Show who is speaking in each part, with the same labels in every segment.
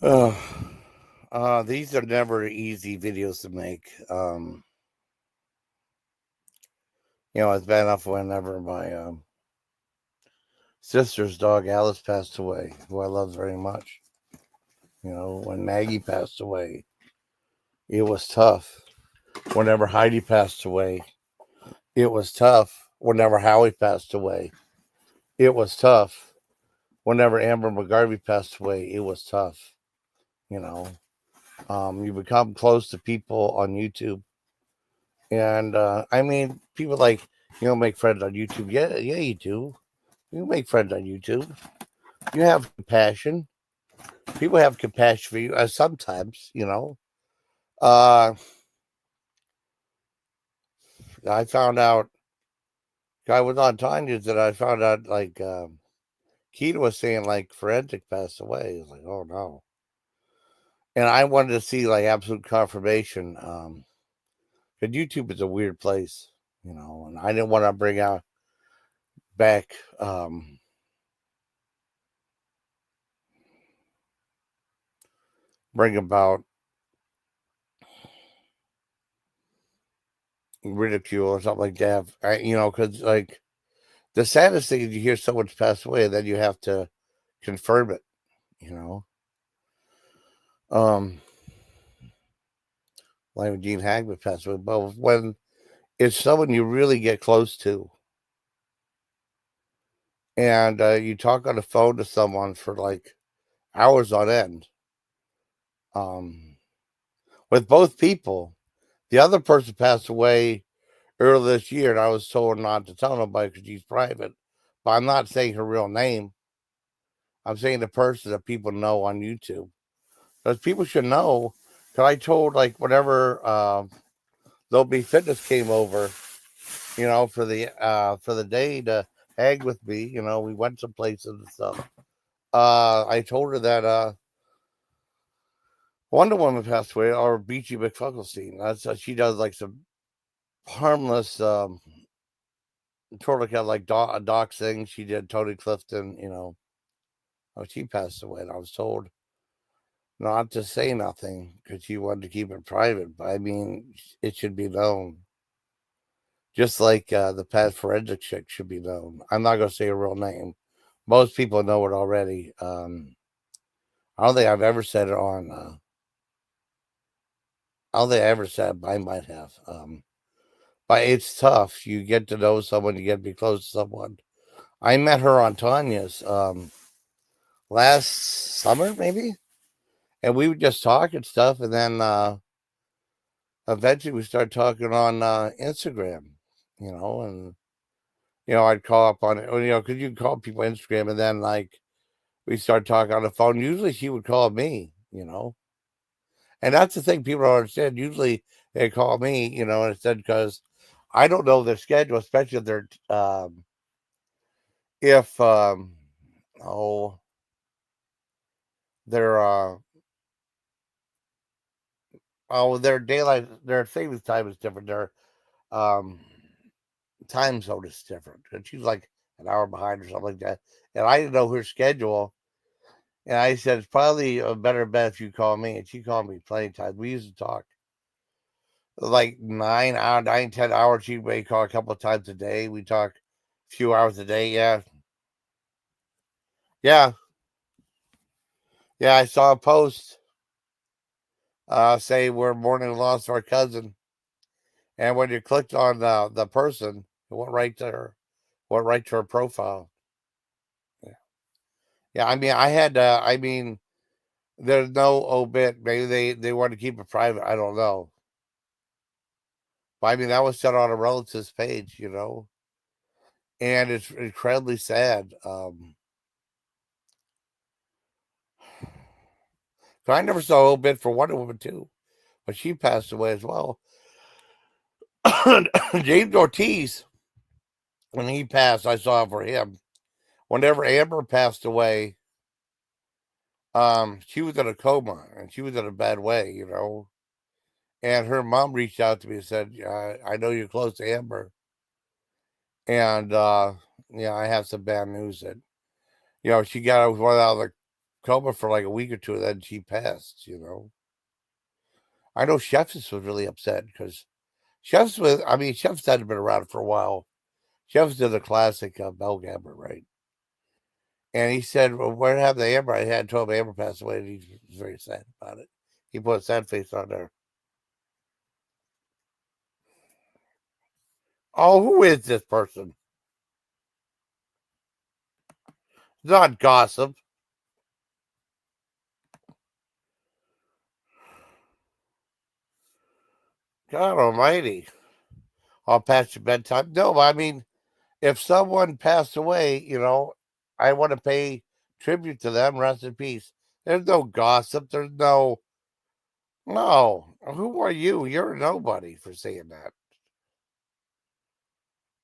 Speaker 1: Uh, these are never easy videos to make. It's bad enough whenever my sister's dog Alice passed away, who I love very much. When Maggie passed away, it was tough. Whenever Heidi passed away, it was tough. Whenever Howie passed away, it was tough. Whenever Amber McGarvey passed away, it was tough. You know, you become close to people on YouTube. And I mean, people like, make friends on YouTube. Yeah, yeah, you do. You make friends on YouTube. You have compassion. People have compassion for you sometimes. Uh, I found out, I was on Tanya's that I found out, like, Keita was saying, like, Forensic passed away. It's like, oh no. And I wanted to see, like, absolute confirmation. Because YouTube is a weird place, and I didn't want to bring out back, bring about ridicule or something like that. Because, like, the saddest thing is you hear someone's passed away and then you have to confirm it, you know. Um, like when Gene Hackman passed away, but when it's someone you really get close to, and you talk on the phone to someone for like hours on end, um, with both people. The other person passed away earlier this year, and I was told not to tell nobody because she's private. But I'm not saying her real name. I'm saying the person that people know on YouTube. Because people should know. Because I told, like, whenever There'll Be Fitness came over, for the day to hang with me. We went some places and stuff. I told her that Wonder Woman passed away, or Beachy McFuckelstein. That's she does like some harmless, sort of like doc thing. She did Tony Clifton. She passed away, and I was told not to say nothing because she wanted to keep it private. But I mean, it should be known. Just like the past forensic chick should be known. I'm not going to say her real name. Most people know it already. I don't think I've ever said it on. I don't think I ever said it, but I might have. But it's tough. You get to know someone, you get to be close to someone. I met her on Tanya's last summer, maybe, and we would just talk and stuff. And then eventually we started talking on Instagram, and I'd call up on it, because you can call people on Instagram, and then like we start talking on the phone. Usually she would call me. And that's the thing people don't understand. Usually they call me, instead because I don't know their schedule, especially if oh their their daylight, their savings time is different. Their um time zone is different. And she's like an hour behind or something like that. And I didn't know her schedule. And I said, it's probably a better bet if you call me. And she called me plenty of times. We used to talk like 10 hours. She may call a couple of times a day. We talk a few hours a day. Yeah. Yeah. Yeah. I saw a post say we're mourning the loss of our cousin. And when you clicked on the person, it went right to her, went right to her profile. Yeah. Yeah. I mean, there's no obit. Maybe they want to keep it private. I don't know. But I mean, that was set on a relative's page. And it's incredibly sad. So I never saw a obit for Wonder Woman too, but she passed away as well. James Ortiz, when he passed, I saw for him. Whenever Amber passed away, she was in a coma and she was in a bad way. And her mom reached out to me and said, I know you're close to Amber. And yeah, I have some bad news that, she got out with one out of the coma for like a week or two, and then she passed. I know Chefs was really upset because Chefs hadn't been around for a while. Chefs did the classic Bell Gabber, right? And he said, "Well, where have the Amber?" I had told him Amber passed away, and he was very sad about it. He put a sad face on there. Oh, who is this person? Not gossip. God Almighty! I'll pass your bedtime. No, but I mean, if someone passed away, I want to pay tribute to them. Rest in peace. There's no gossip. There's no. Who are you? You're nobody for saying that.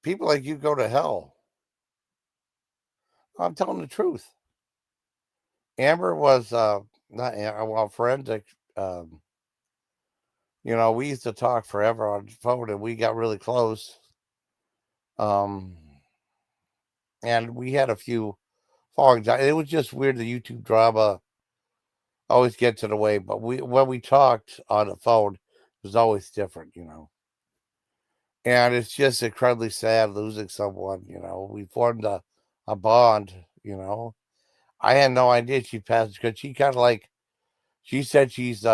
Speaker 1: People like you go to hell. I'm telling the truth. Amber was not well forensic. Um, we used to talk forever on the phone, and we got really close. Um, and we had a few falling down. It was just weird. The YouTube drama always gets in the way, but when we talked on the phone, it was always different. And it's just incredibly sad losing someone. We formed a bond. I had no idea she passed because she kind of like she said she's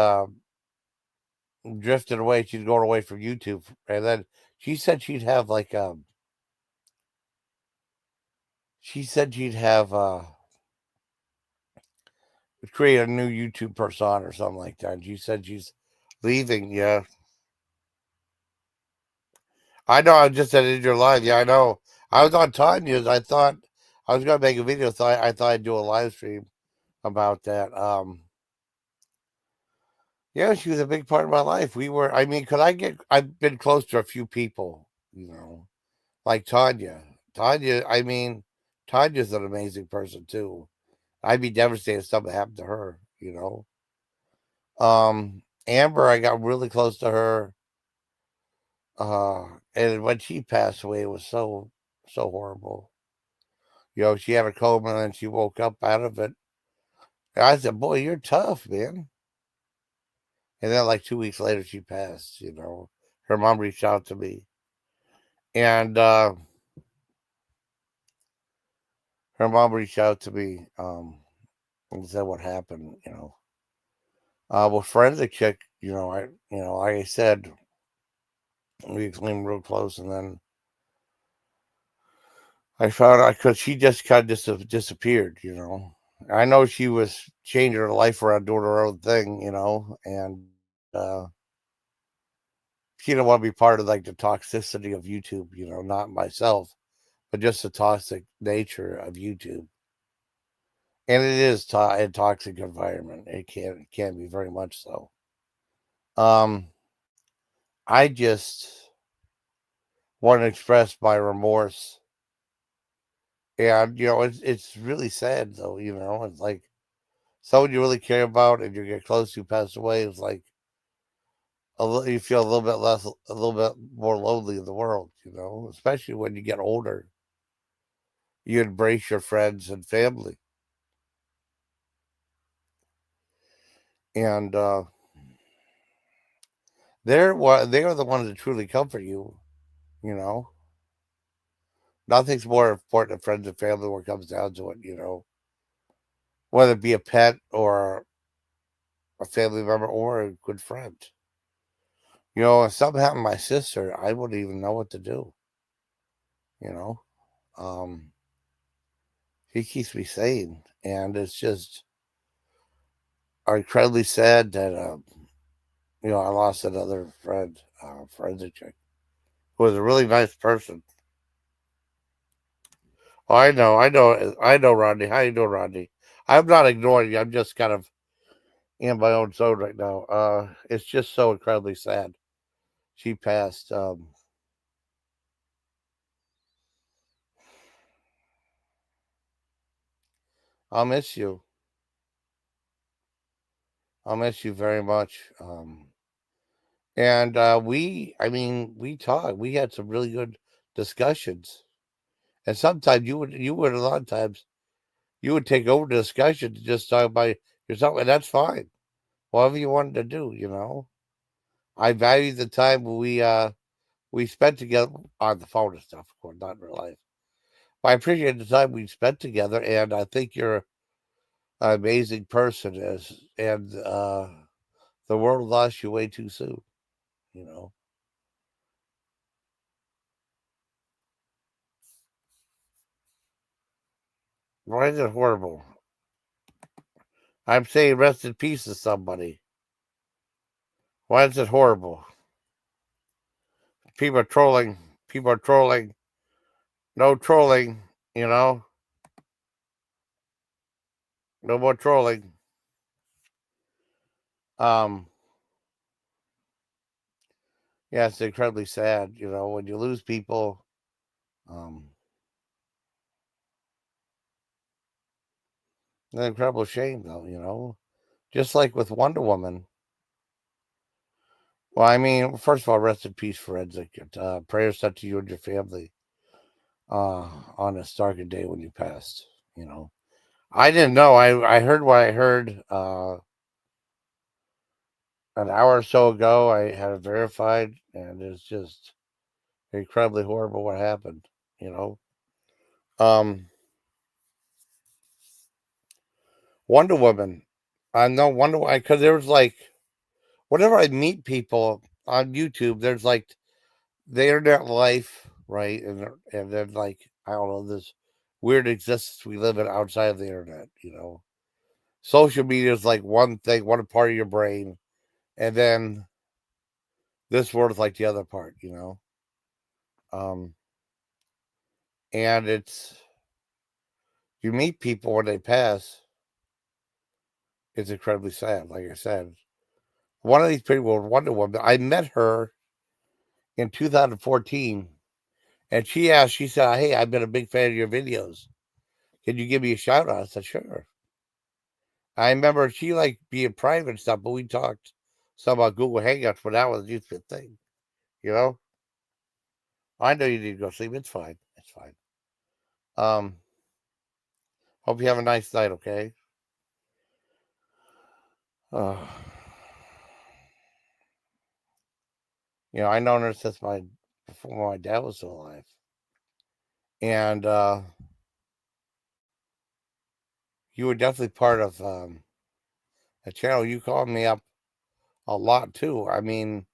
Speaker 1: drifted away. She's going away from YouTube, and then she said she'd have like she said she'd have create a new YouTube persona or something like that. And she said she's leaving. Yeah, I know. I just said it in your live. Yeah, I know. I was on Tanya's. I thought I was gonna make a video, so I thought I'd do a live stream about that. Yeah, she was a big part of my life. I mean, I've been close to a few people, like Tanya. Tanya's an amazing person too. I'd be devastated if something happened to her. Amber, I got really close to her. And when she passed away, it was so horrible. She had a coma and then she woke up out of it. And I said, "Boy, you're tough, man." And then like 2 weeks later, she passed. Her mom reached out to me. And her mom reached out to me and said what happened. Well, forensic chick, like I said, we came real close, and then I found out because she just kind of disappeared. I know she was changing her life around, doing her own thing, and she didn't want to be part of like the toxicity of YouTube, not myself, but just the toxic nature of YouTube. And it is a toxic environment. It can be very much so. Um, I just want to express my remorse, and it's really sad though. It's like someone you really care about and you get close to passed away. It's like you feel a little bit less, a little bit more lonely in the world. Especially when you get older. You embrace your friends and family, and they are the ones that truly comfort you. You know, Nothing's more important than friends and family when it comes down to it. Whether it be a pet or a family member or a good friend. If something happened to my sister, I wouldn't even know what to do. You know, um, he keeps me sane, and it's just incredibly sad that I lost another friend, forensic chick, who was a really nice person. Oh, I know, Rodney. How you doing, Rodney? I'm not ignoring you. I'm just kind of in my own zone right now. It's just so incredibly sad. She passed. I'll miss you. I'll miss you very much. And we talked. We had some really good discussions. And sometimes you would a lot of times you would take over the discussion to just talk about yourself, and that's fine. Whatever you wanted to do, you know. I value the time we spent together on the phone and stuff, of course, not in real life. But I appreciate the time we spent together, and I think you're an amazing person, and the world lost you way too soon, you know. Why is it horrible? I'm saying rest in peace to somebody. Why is it horrible? People are trolling. People are trolling. No trolling, you know. No more trolling. Um, yeah, it's incredibly sad, you know, when you lose people. Um, an incredible shame, though, you know. Just like with Wonder Woman. Well, I mean, first of all, rest in peace, Forensic. Prayers out to you and your family on this dark day when you passed, you know. I didn't know. I heard what I heard an hour or so ago. I had it verified, and it's just incredibly horrible what happened, you know. Um, Wonder Woman. I know Wonder Woman because there was like, whenever I meet people on YouTube, there's like the internet life, right? And then like, I don't know, this weird existence we live in outside of the internet, you know. Social media is like one thing, one part of your brain, and then this world is like the other part, you know. Um, and it's you meet people when they pass, it's incredibly sad. Like I said, one of these people, Wonder Woman, I met her in 2014, and she said, "Hey, I've been a big fan of your videos. Can you give me a shout out?" I said, "Sure." I remember she like being private and stuff, but we talked some about Google Hangouts when that was used to be a thing. You know, I know you need to go sleep. It's fine. It's fine. Um, hope you have a nice night. Okay. Uh, you know, I known her since my before my dad was still alive, and you were definitely part of a channel. You called me up a lot too. I mean,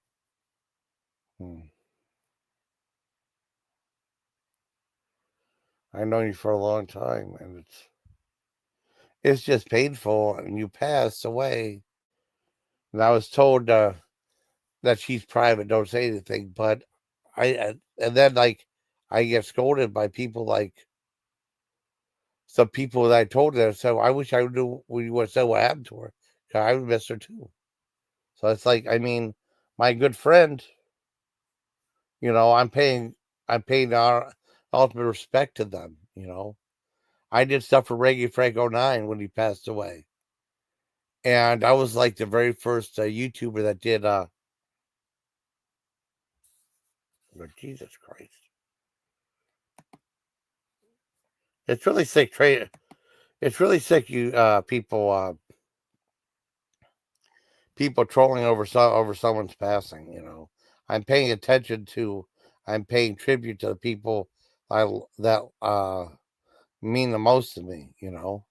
Speaker 1: hmm, I know you for a long time, and it's just painful. And you passed away, and I was told that she's private, don't say anything. But and then like I get scolded by people like some people that I told her. So I wish I knew what said what happened to her. 'Cause I would miss her too. So it's like, I mean, my good friend, you know, I'm paying our ultimate respect to them. You know, I did stuff for Reggae Frank '09 when he passed away, and I was like the very first YouTuber that did. Jesus Christ, it's really sick. It's really sick. You people trolling over someone's passing. You know, I'm paying attention to. I'm paying tribute to the people that mean the most to me. You know.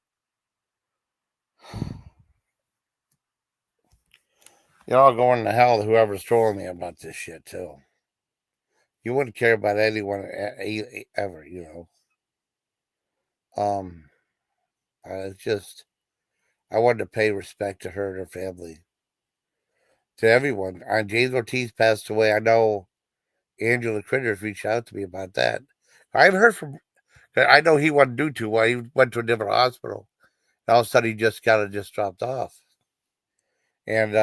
Speaker 1: You're all going to hell, whoever's trolling me about this shit, too. You wouldn't care about anyone ever, you know. Um, it's just, I wanted to pay respect to her and her family, to everyone. James Ortiz passed away. I know Angela Critters reached out to me about that. I've heard from, I know he wasn't due to, well, he went to a different hospital. And all of a sudden, he just kind of just dropped off. And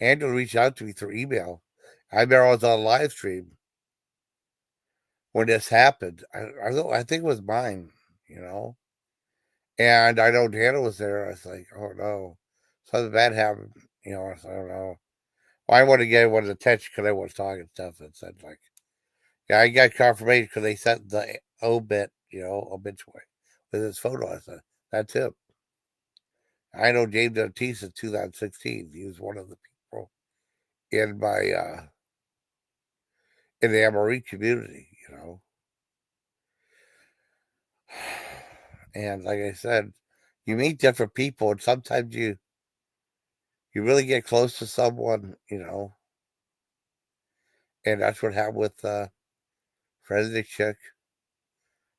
Speaker 1: Angela reached out to me through email. I remember I was on a live stream when this happened. I think it was mine, you know. And I know Dana was there. I was like, oh no, something bad happened. You know, I was like, I don't know. Well, I wanted to get everyone's attention because I was talking stuff and said like, yeah, I got confirmation because they sent the obituary. with his photo. I said, that's him. I know James Ortiz in 2016. He was one of the people in my in the MRE community, you know. And like I said, you meet different people, and sometimes you really get close to someone, you know. And that's what happened with President Chick,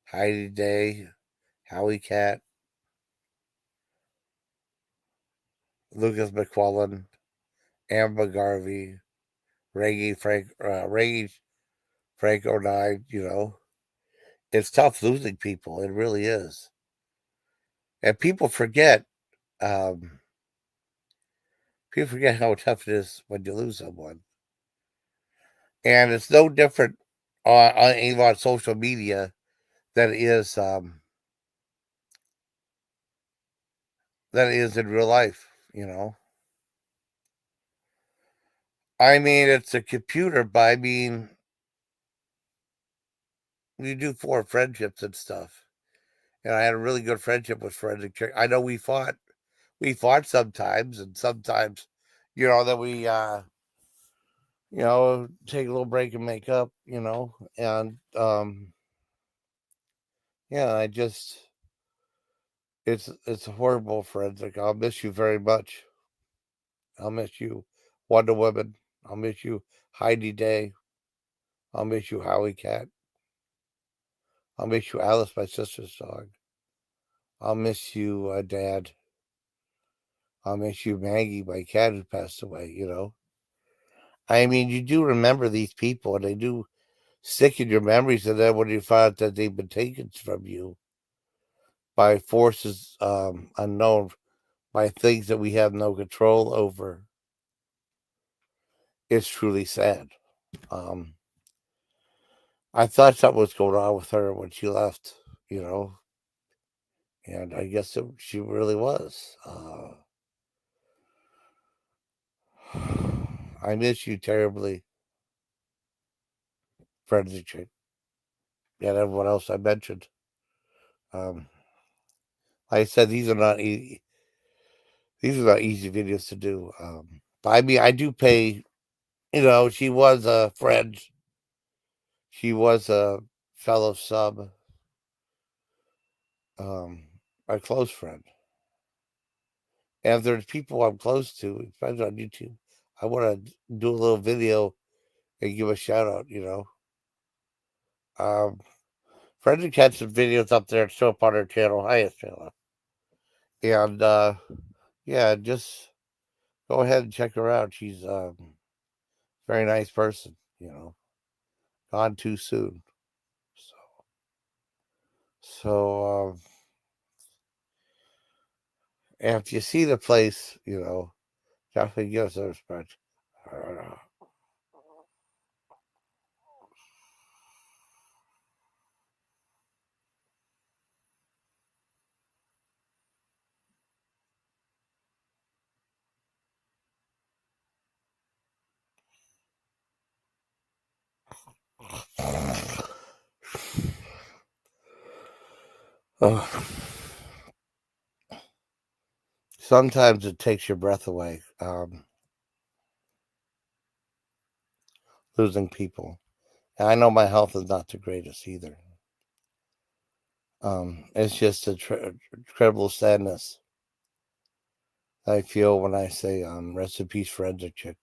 Speaker 1: Heidi Day, Howie Cat, Lucas McQuillan, Amber Garvey, Reggie Frank '09. You know, it's tough losing people. It really is, and people forget. Um, People forget how tough it is when you lose someone, and it's no different even on social media than it is in real life. You know, I mean, it's a computer, but I mean, you do form friendships and stuff. And I had a really good friendship with Forensic Chick. I know we fought sometimes, and sometimes, you know, that we take a little break and make up, you know, and yeah, it's horrible, Forensic. I'll miss you very much. I'll miss you, Wonder Woman. I'll miss you, Heidi Day. I'll miss you, Howie Cat. I'll miss you, Alice, my sister's dog. I'll miss you, Dad. I'll miss you, Maggie, my cat who passed away, you know. I mean, you do remember these people and they do stick in your memories. And then when you find out that they've been taken from you by forces unknown, by things that we have no control over, it's truly sad. Um, I thought something was going on with her when she left, you know, and I guess she really was. I miss you terribly, Frederick, and everyone else I mentioned. Um, like I said, these are not easy videos to do. But I mean, I do pay. You know, she was a friend. She was a fellow sub, um, a close friend. And if there's people I'm close to, especially on YouTube, I want to do a little video and give a shout out. You know, Frederick had some videos up there. Show up on her channel, highest channel, and yeah, just go ahead and check her out. She's a very nice person. You know, gone too soon. So, so if you see the place, you know, definitely give us a respect. Oh, sometimes it takes your breath away, losing people. And I know my health is not the greatest either. It's just a incredible sadness I feel when I say, rest in peace, Forensic Chick.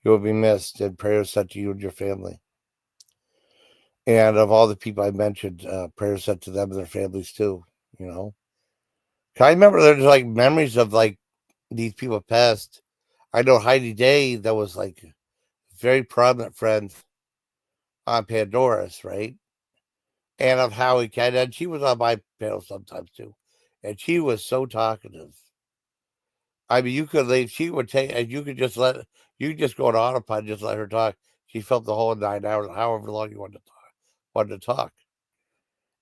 Speaker 1: You will be missed, and prayers sent to you and your family. And of all the people I mentioned, prayers sent to them and their families too, you know. I remember there's like memories of like these people passed. I know Heidi Day, that was like a very prominent friend on Pandora's, right? And of Howie Cat, and she was on my panel sometimes too. And she was so talkative. I mean, you could leave, she would take, and you could just go on autopilot and just let her talk. She felt the whole 9 hours, however long you wanted to talk.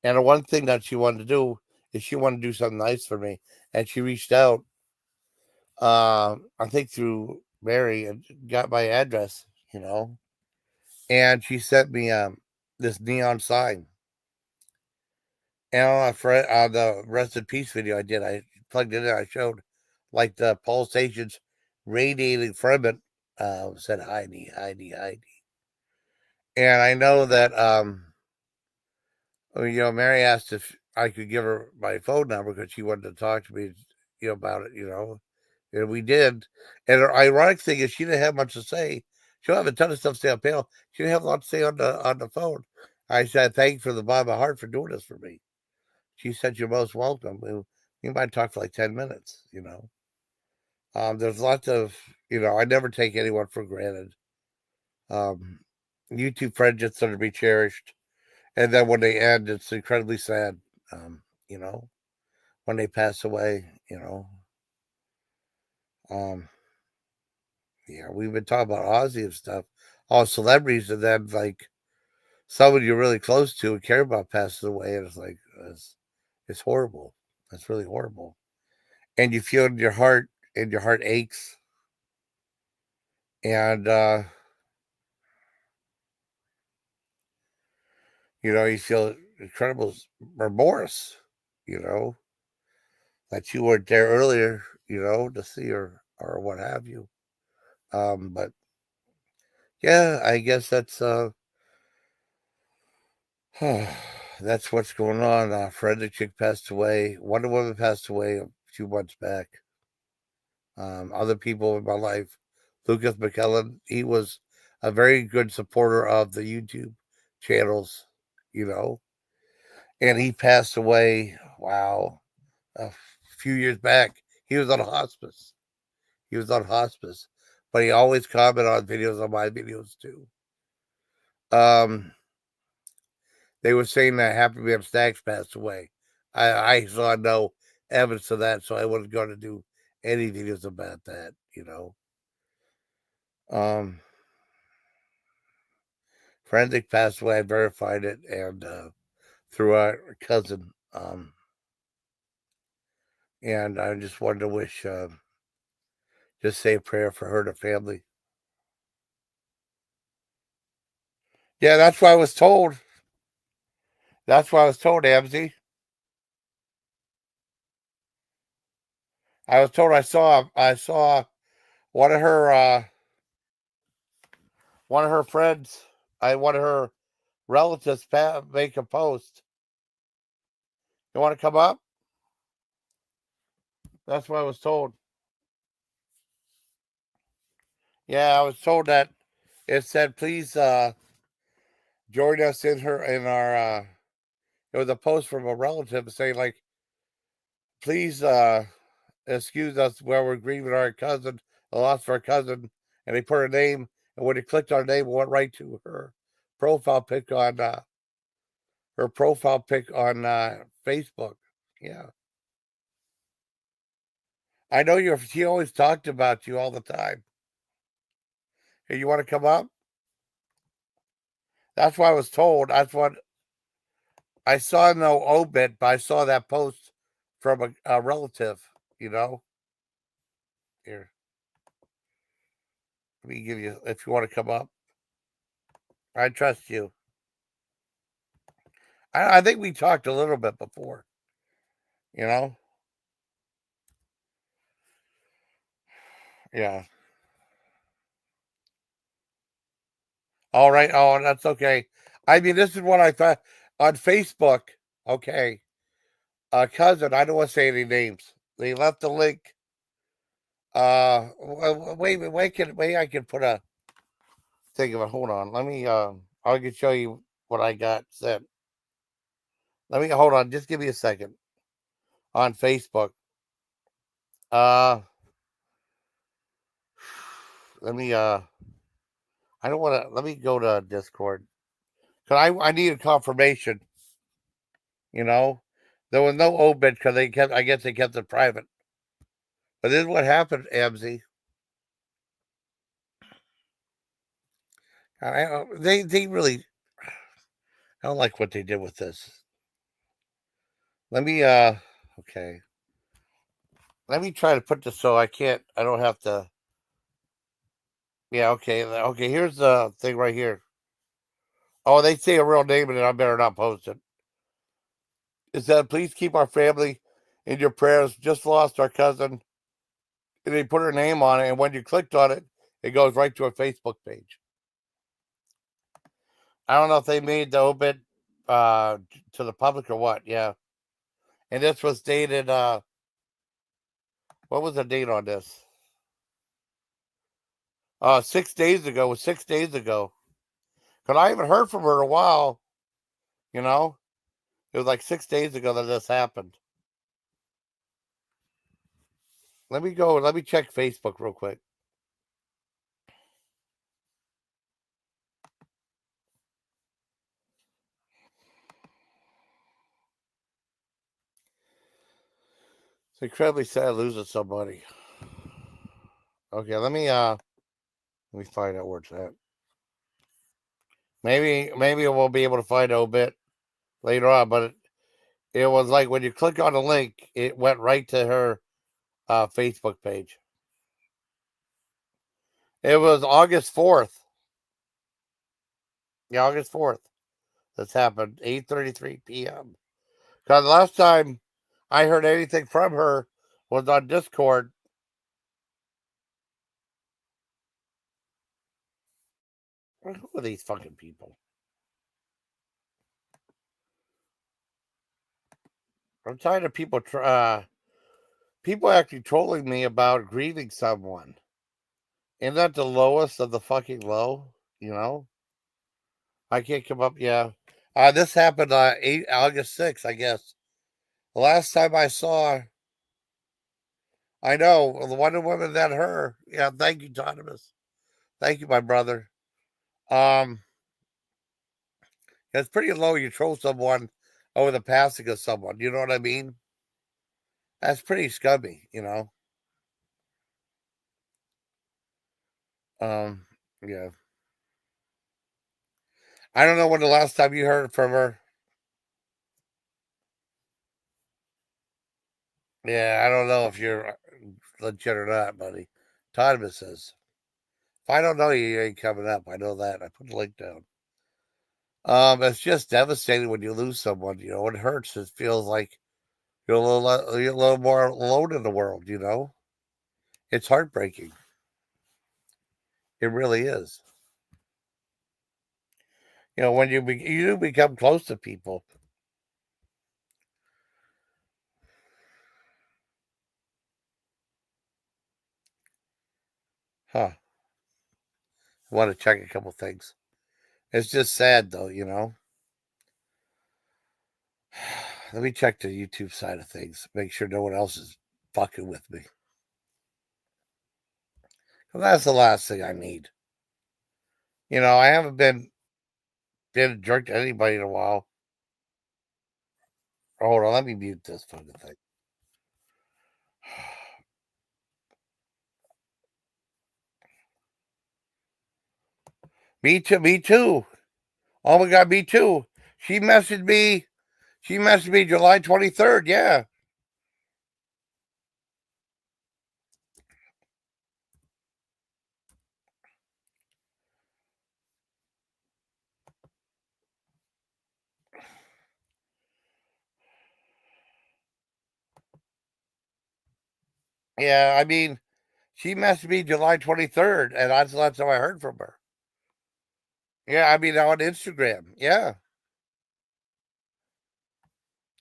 Speaker 1: And the one thing that she wanted to do is she wanted to do something nice for me. And she reached out, I think through Mary, and got my address, you know. And she sent me this neon sign. And on the Rest in Peace video I did, I plugged it in. I showed like the pulsations radiating from it. Said Heidi, Heidi, Heidi. And I know that Mary asked if I could give her my phone number because she wanted to talk to me, about it, and we did. And her ironic thing is she didn't have much to say. She'll have a ton of stuff to say on panel. She didn't have a lot to say on the phone. I said, "Thank you for the bottom of my heart for doing this for me." She said, "You're most welcome." We might talk for like 10 minutes. There's lots of, I never take anyone for granted. Um, YouTube friendships are to be cherished. And then when they end, it's incredibly sad, you know, when they pass away. Um, yeah, we've been talking about Ozzy and stuff, all celebrities, and then like someone you're really close to and care about passes away, and it's horrible. It's really horrible, and you feel in your heart, and your heart aches, and you feel incredible remorse, you know, that you weren't there earlier, to see her or what have you. But yeah, I guess that's what's going on. Chick passed away. Wonder Woman passed away a few months back. Other people in my life, Lucas McKellen, he was a very good supporter of the YouTube channels, you know, and he passed away. Wow, a few years back. He was on hospice. He was on hospice, but he always commented on videos on my videos too. Um, They were saying that Happy Man Stacks passed away. I saw no evidence of that, so I wasn't going to do any videos about that. Um, Forensic passed away. I verified it, and through our cousin. And I just wanted to wish, just say a prayer for her and her family. Yeah, that's what I was told. That's what I was told, Amzy. I was told I saw one of her uh one of her friends, one of her relatives make a post. You want to come up? That's what I was told. Yeah, I was told that it said, please join us in our it was a post from a relative saying like, please excuse us while we're grieving our cousin, the loss of our cousin, and they put her name, and when they clicked on her name, it went right to profile pic on her profile pic on Facebook. Yeah. I know she always talked about you all the time. Hey, you want to come up? That's what I was told. That's what I saw. No obit, but I saw that post from a relative. Here, let me give you, if you want to come up. I trust you. I think we talked a little bit before, you know? Yeah. All right. Oh, that's okay. I mean, this is what I thought on Facebook. Okay. Cousin, I don't want to say any names. They left the link. Wait, I can put a thing of it. Hold on. Let me, I can show you what I got sent. Hold on. Just give me a second on Facebook. Uh, let me, I don't want to, let me go to Discord. Cause I needed confirmation, you know? There was no obit because I guess they kept it private. But this is what happened, Amzy. They really, I don't like what they did with this. Let me, okay. Let me try to put this so I don't have to. Yeah, okay. Okay, here's the thing right here. Oh, they say a real name and I better not post it. It said, please keep our family in your prayers. Just lost our cousin. And they put her name on it. And when you clicked on it, it goes right to her Facebook page. I don't know if they made the obit to the public or what. Yeah. And this was dated, what was the date on this? 6 days ago. It was 6 days ago. Because I haven't heard from her in a while. You know, it was like 6 days ago that this happened. Let me check Facebook real quick. It's incredibly sad losing somebody. Okay, let me find out where it's at. Maybe we'll be able to find out a bit later on, but it was like when you click on the link, it went right to her Facebook page. It was August 4th. Yeah, August 4th. This happened 8:33 p.m. Because last time I heard anything from her was on Discord. Who are these fucking people? I'm tired of people people actually trolling me about grieving someone. Isn't that the lowest of the fucking low? You know? I can't come up. Yeah. This happened August 6th, I guess. The last time I saw, I know, the Wonder Woman that her. Yeah, thank you, Tonimus. Thank you, my brother. Um, it's pretty low. You troll someone over the passing of someone. You know what I mean? That's pretty scummy, you know? Um, yeah. I don't know when the last time you heard from her. Yeah, I don't know if you're legit or not, buddy. Tonimus says. If I don't know you, you ain't coming up. I know that. I put the link down. It's just devastating when you lose someone. You know, it hurts. It feels like you're a little more alone in the world. You know, it's heartbreaking. It really is. You know, when you do become close to people. Huh. I want to check a couple things. It's just sad though. You know. Let me check the YouTube side of things. Make sure no one else is fucking with me. And that's the last thing I need. You know, I haven't been a jerk to anybody in a while. Hold on, let me mute this fucking thing. Me too. Me too. Oh my god, me too. She messaged me. She messaged me July 23rd. Yeah. Yeah. I mean, she messaged me July 23rd, and that's how I heard from her. Yeah. I mean, on Instagram. Yeah.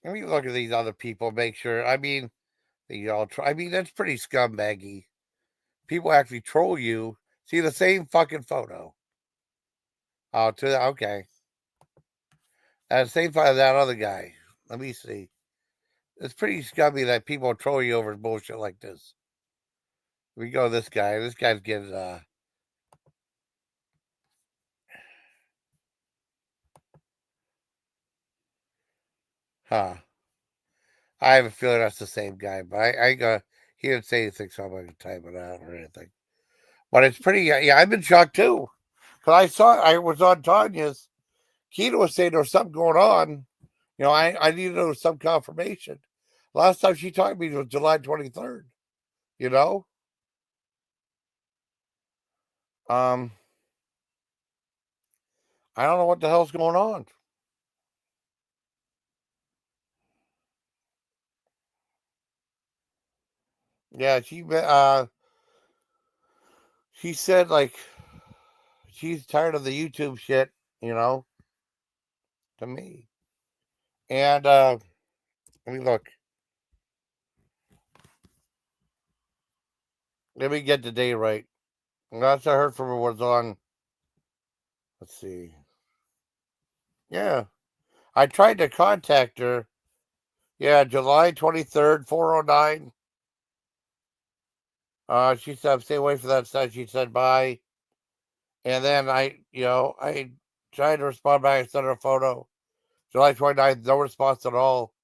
Speaker 1: Let me look at these other people, make sure. I mean, they all try. I mean, that's pretty scumbaggy. People actually troll you. See the same fucking photo. Oh, okay. And same photo of that other guy. Let me see. It's pretty scummy that people troll you over bullshit like this. We go this guy. This guy's getting huh. I have a feeling that's the same guy, but I got he didn't say anything, so I'm going to type it out or anything. But it's pretty. Yeah, I've been shocked too, because I was on Tanya's. Keita was saying there was something going on. You know, I needed to know some confirmation. Last time she talked to me was July 23rd. You know, um, I don't know what the hell's going on. Yeah, she said like she's tired of the YouTube shit, you know, to me. And let me look. Let me get the day right. Last I heard from her was on. Let's see. Yeah, I tried to contact her. Yeah, July 23rd, 4:09. She said, "Stay away from that side." She said, "Bye." And then I tried to respond back. I sent her a photo. July 29th, no response at all.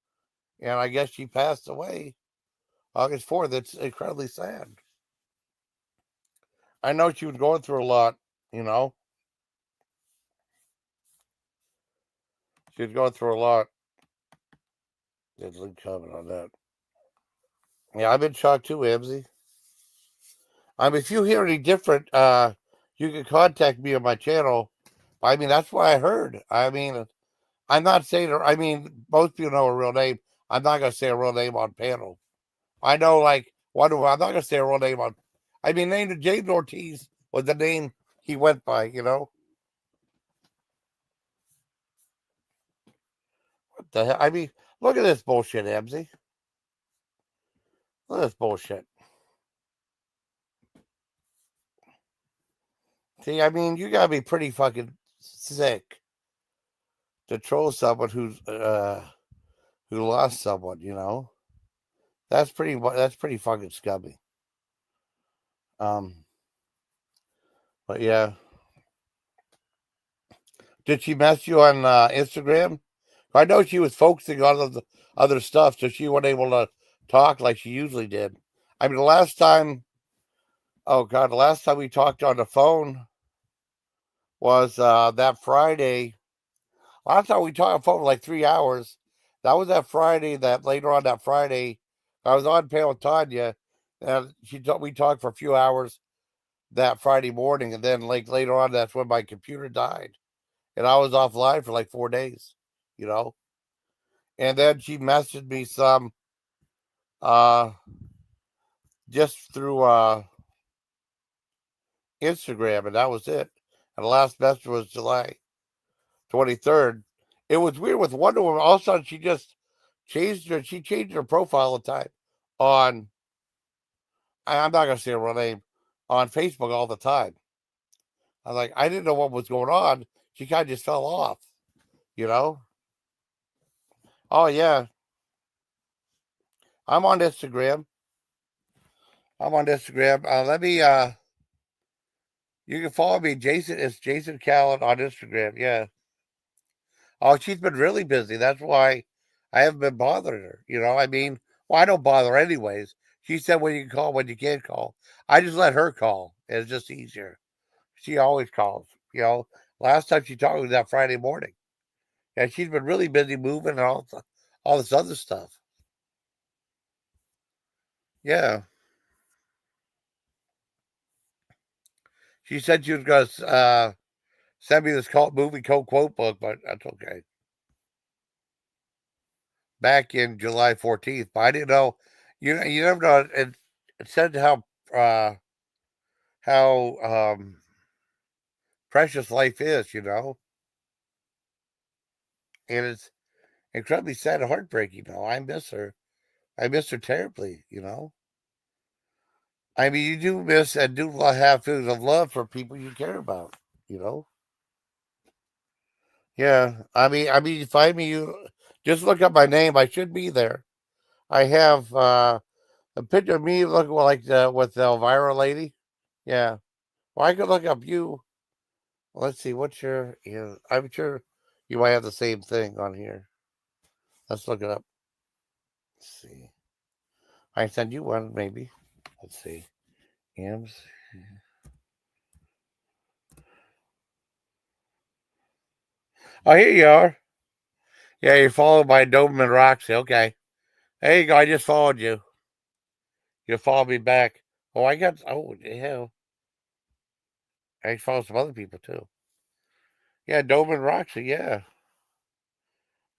Speaker 1: And I guess she passed away August 4th. It's incredibly sad. I know she was going through a lot, you know. She was going through a lot. There's a comment on that. Yeah, I've been shocked too, Amsey. If you hear any different, you can contact me on my channel. I mean, that's what I heard. I mean, I'm not saying, most people know her real name. I'm not going to say a real name on panel. I know, like, I'm not going to say a real name on, name James Ortiz was the name he went by, you know? What the hell? Look at this bullshit, Amsey. Look at this bullshit. See, you got to be pretty fucking sick to troll someone who lost someone, you know? That's pretty fucking scummy. Um, but yeah, did she mess you on Instagram? I know she was focusing on the other stuff, so she wasn't able to talk like she usually did. The last time, oh god, the last time we talked on the phone was that Friday. Last time we talked on the phone for like 3 hours. That was that Friday. That later on that Friday, I was on panel with Tanya, and we talked for a few hours that Friday morning, and then like later on, that's when my computer died, and I was offline for like 4 days, you know. And then she messaged me some, uh, just through Instagram, and that was it. And the last message was July 23rd. It was weird with Wonder Woman. All of a sudden, she just changed her profile all the time on. I'm not gonna say her real name on Facebook all the time. I was like, I didn't know what was going on. She kind of just fell off, you know. Oh yeah, I'm on Instagram. I'm on Instagram. Let me. You can follow me, Jason. It's Jason Callan on Instagram. Yeah. Oh, she's been really busy. That's why I haven't been bothering her. Well, I don't bother anyways. She said when you can call, when you can't call. I just let her call. It's just easier. She always calls. You know, last time she talked was that Friday morning. And she's been really busy moving and all this other stuff. Yeah. She said she was going to send me this movie code quote book, but that's okay. Back in July 14th, but I didn't know. You never know. It said uh, how precious life is, and it's incredibly sad and heartbreaking. I miss her. I miss her terribly. You do miss and do have feelings of love for people you care about. You know. Yeah. You find me. You just look up my name. I should be there. I have a picture of me looking like with the Elvira lady. Yeah. Well, I could look up you. Let's see. What's your? Yeah, I'm sure you might have the same thing on here. Let's look it up. Let's see. I can send you one, maybe. Let's see. Yams. Oh, here you are. Yeah, you're followed by Doberman Roxy. Okay. There you go. I just followed you. You followed me back. Oh, I got. Oh, hell. I followed some other people too. Yeah, Doberman Roxy. Yeah.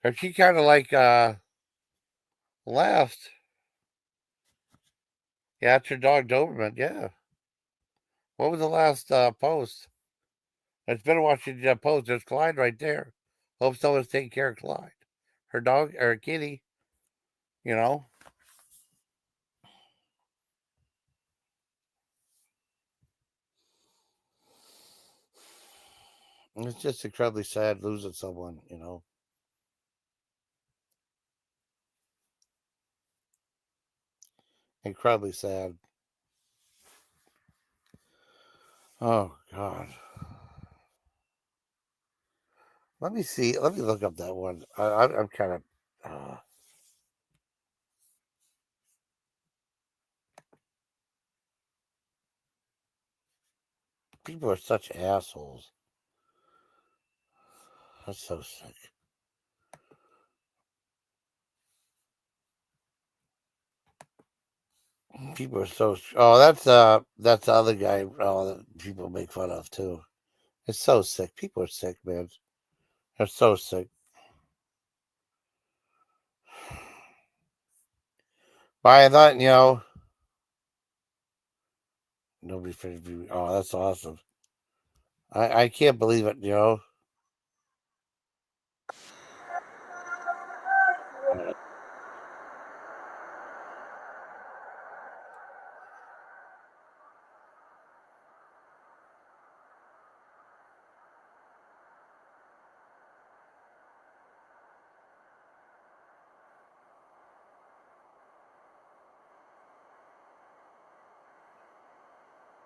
Speaker 1: And she kind of like left. Yeah, it's your dog Doberman. Yeah. What was the last post? It's been watching post. There's Clyde right there. Hope someone's taking care of Clyde. Her dog or kitty, you know. It's just incredibly sad losing someone, you know. Incredibly sad. Oh God. Let me see. Let me look up that one. I'm kind of. People are such assholes. That's so sick. People are so. Oh, that's the other guy. Oh, that people make fun of too. It's so sick. People are sick, man. They're so sick. But I thought, nobody finished. Oh, that's awesome. I can't believe it.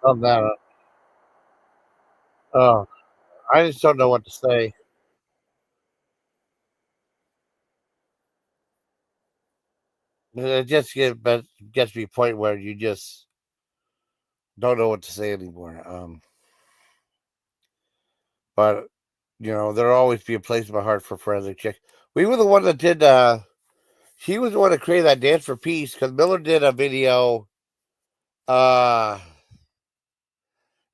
Speaker 1: Love that. Oh, I just don't know what to say. It just gets to be a point where you just don't know what to say anymore. But there'll always be a place in my heart for Forensic Chick. We were the one that did. She was the one that created that Dance for Peace because Miller did a video. Uh,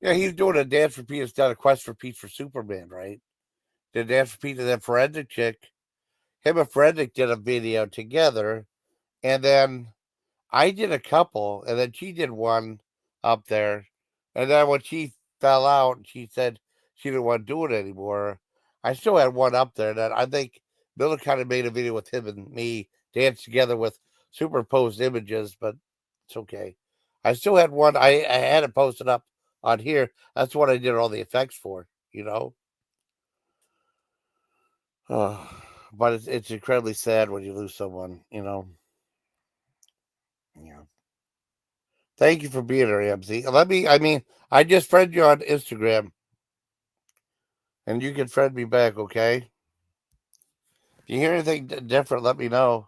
Speaker 1: yeah, he's doing a Dance for Peace, done a Quest for Peace for Superman, right? Did Dance for Peace, and then Forensic Chick. Him and Forensic did a video together, and then I did a couple, and then she did one up there. And then when she fell out and she said she didn't want to do it anymore, I still had one up there that I think Miller kind of made a video with him and me dance together with superimposed images, but it's okay. I still had one. I had it posted up on here. That's what I did all the effects for, you know? Oh, but it's incredibly sad when you lose someone, you know? Yeah. Thank you for being here, MC. I just friend you on Instagram, and you can friend me back, okay? If you hear anything different, let me know.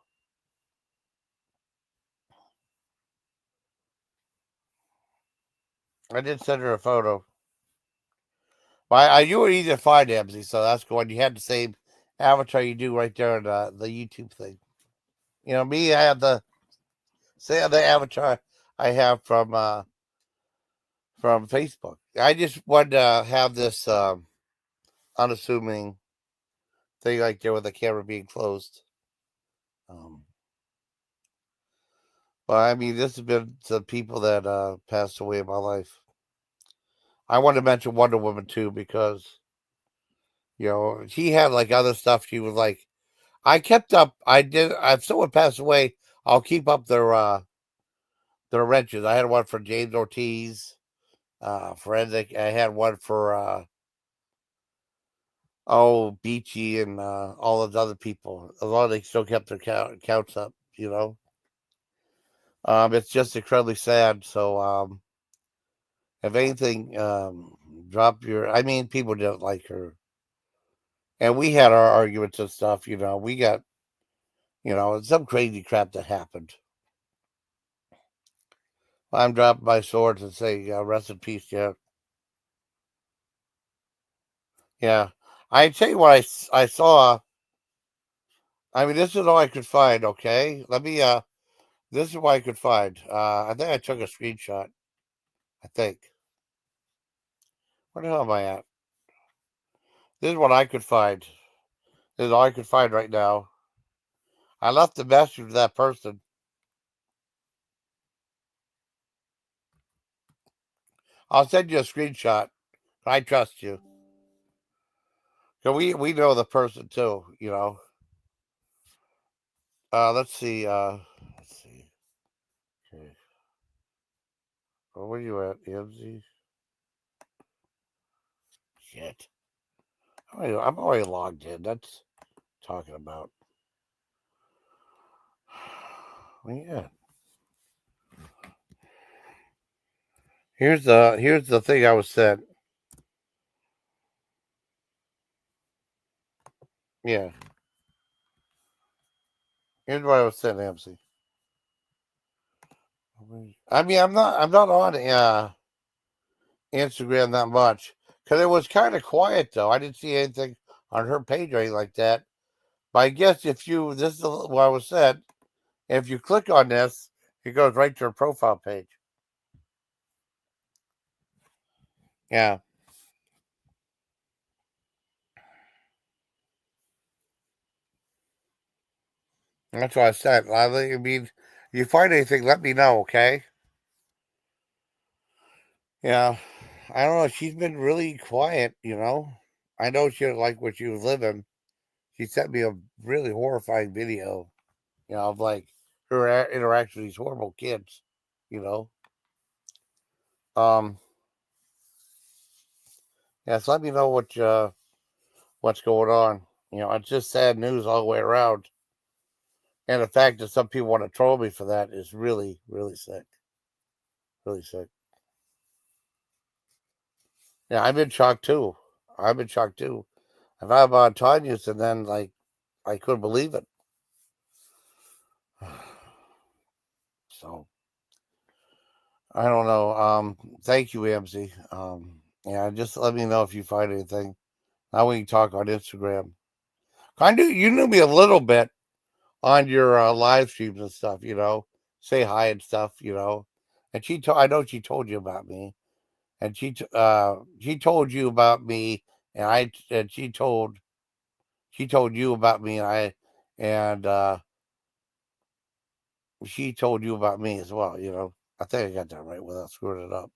Speaker 1: I did send her a photo. You were easy to find, MC, so that's good. You had the same avatar you do right there on the YouTube thing. Me, I have the same the avatar I have from Facebook. I just wanted to have this unassuming thing like there with the camera being closed. Um, But I mean, this has been some people that passed away in my life. I want to mention Wonder Woman too because she had like other stuff. She was like, I kept up. I did. If someone passed away, I'll keep up their wrenches. I had one for James Ortiz, forensic. I had one for Beachy and all those other people. A lot of they still kept their counts up. It's just incredibly sad. So if anything, drop your. I mean, people didn't like her, and we had our arguments and stuff. We got some crazy crap that happened. I'm dropping my swords and say, rest in peace, yeah, yeah. I tell you what, I saw. I mean, this is all I could find. Okay, let me. This is what I could find. I think I took a screenshot. I think. Where the hell am I at? This is what I could find. This is all I could find right now. I left the message to that person. I'll send you a screenshot. I trust you. So we know the person too, you know. Let's see. Let's see. Okay. Where are you at, MZ? Shit. I'm already logged in. That's talking about. Yeah. Here's the thing I was sent. Yeah. Here's what I was sent, MC. I mean, I'm not on Instagram that much because it was kind of quiet though. I didn't see anything on her page or anything like that. But I guess if you this is what I was said. If you click on this, it goes right to her profile page. Yeah, that's what I said. I mean, you find anything, let me know, okay? Yeah, I don't know. She's been really quiet, you know. I know she didn't like where she was living. She sent me a really horrifying video, you know, of like her interaction with these horrible kids, you know. Um, yeah, so let me know what's going on. You know, it's just sad news all the way around. And the fact that some people want to troll me for that is really, really sick. Really sick. Yeah, I'm in shock too. I'm in shock too. I found about Tanya's and then like I couldn't believe it. So I don't know. Thank you, Amzy. Yeah, just let me know if you find anything. Now we can talk on Instagram. You knew me a little bit on your live streams and stuff, you know. Say hi and stuff, you know. And I know she told you about me. And she told you about me and she told you about me and she told you about me as well, you know. I think I got that right without screwing it up.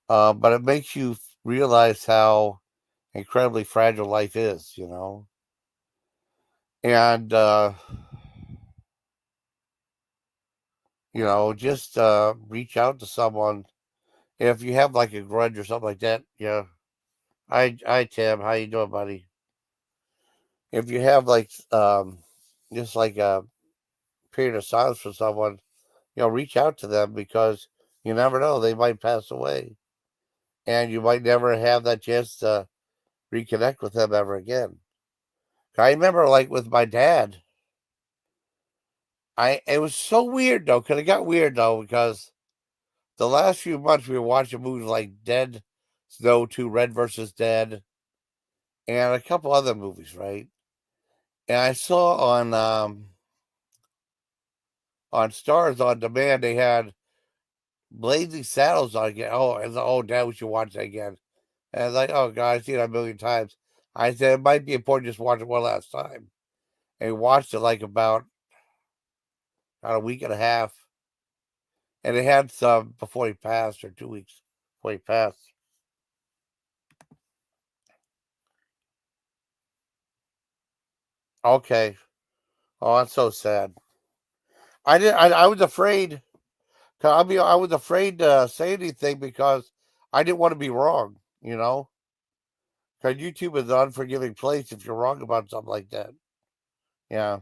Speaker 1: But it makes you realize how incredibly fragile life is, you know. And you know, just reach out to someone if you have like a grudge or something like that. Yeah. Hi Tim, how you doing, buddy? If you have like just like a period of silence for someone, you know, reach out to them because you never know, they might pass away and you might never have that chance to reconnect with them ever again. I remember like with my dad, it was so weird though, because it got weird though, because the last few months we were watching movies like Dead Snow 2, Red versus Dead, and a couple other movies, right? And I saw on Stars on Demand they had Blazing Saddles on again. Oh, Dad, we should watch that again. And I was like, oh God, I've seen it a million times. I said it might be important just watch it one last time. And we watched it like about a week and a half. And it had some before he passed, or 2 weeks before he passed. Okay. Oh, that's so sad. I did. I was afraid. I was afraid to say anything because I didn't want to be wrong. You know, because YouTube is an unforgiving place if you're wrong about something like that. Yeah.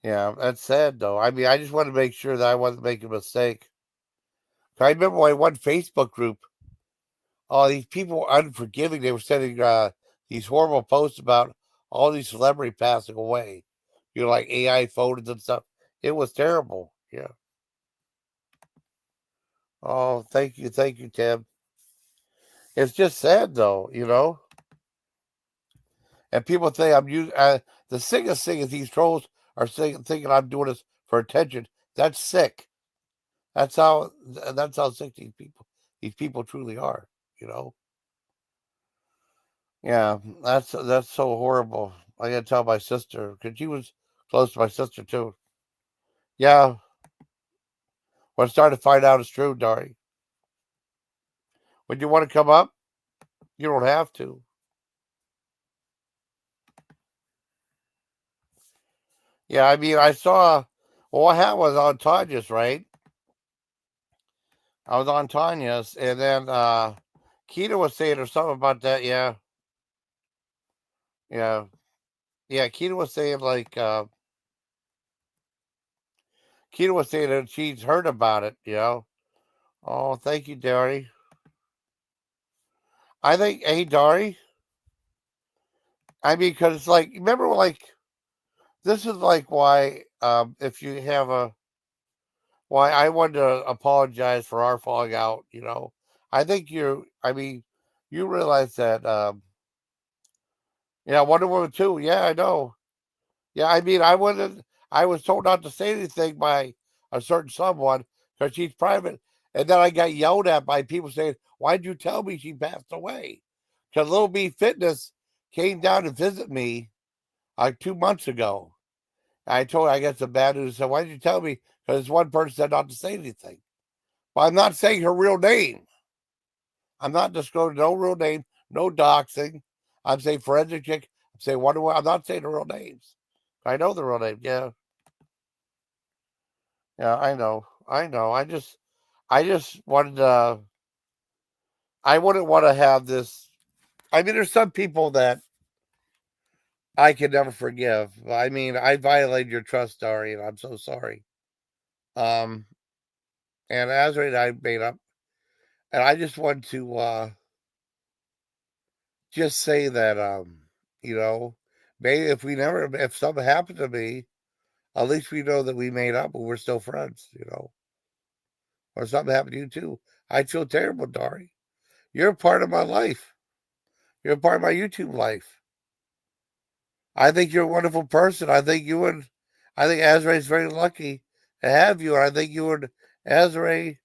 Speaker 1: Yeah, that's sad though. I mean, I just want to make sure that I wasn't making a mistake. I remember my one Facebook group. Oh, these people were unforgiving. They were sending these horrible posts about all these celebrities passing away. You know, like AI photos and stuff. It was terrible. Yeah. Oh, thank you, Tim. It's just sad though, you know. And people think I'm using the sickest thing is these trolls are thinking I'm doing this for attention. That's sick. That's how sick these people truly are. You know. Yeah, that's so horrible. I gotta tell my sister because she was close to my sister too. Yeah, We're starting to find out it's true, Dari. Would you want to come up? You don't have to. Yeah, I mean, I saw. Well, what happened was on Tanya's, right? I was on Tanya's, and then Keita was saying or something about that. Yeah, yeah, yeah. Keita was saying that she's heard about it. Oh, thank you, Dari. I think, hey, Dari. I mean, because it's like, remember, like this is like why, if you have why I wanted to apologize for our falling out. I think I mean, you realize that, yeah, Wonder Woman 2. Yeah, I know. Yeah, I mean, I was told not to say anything by a certain someone because she's private. And then I got yelled at by people saying, "Why'd you tell me she passed away?" Because Little B Fitness came down to visit me like 2 months ago. I told her, I got some bad news. So why did you tell me? Because one person said not to say anything. But I'm not saying her real name. I'm not disclosing no real name, no doxing. I'm saying forensic chick. I'm saying Wonder Woman. I'm not saying the real names. I know the real name. Yeah, yeah, I know. I know. I just wanted to. I wouldn't want to have this. I mean, there's some people that I can never forgive. I mean, I violated your trust, Dari, and I'm so sorry. Um, and Azra and I made up, and I just want to just say that, you know, maybe if something happened to me, at least we know that we made up and we're still friends. Or something happened to you too. I'd feel terrible, Dari. You're a part of my life. You're a part of my YouTube life. I think you're a wonderful person. I think Azrae's very lucky to have you. And I think you and Azrae,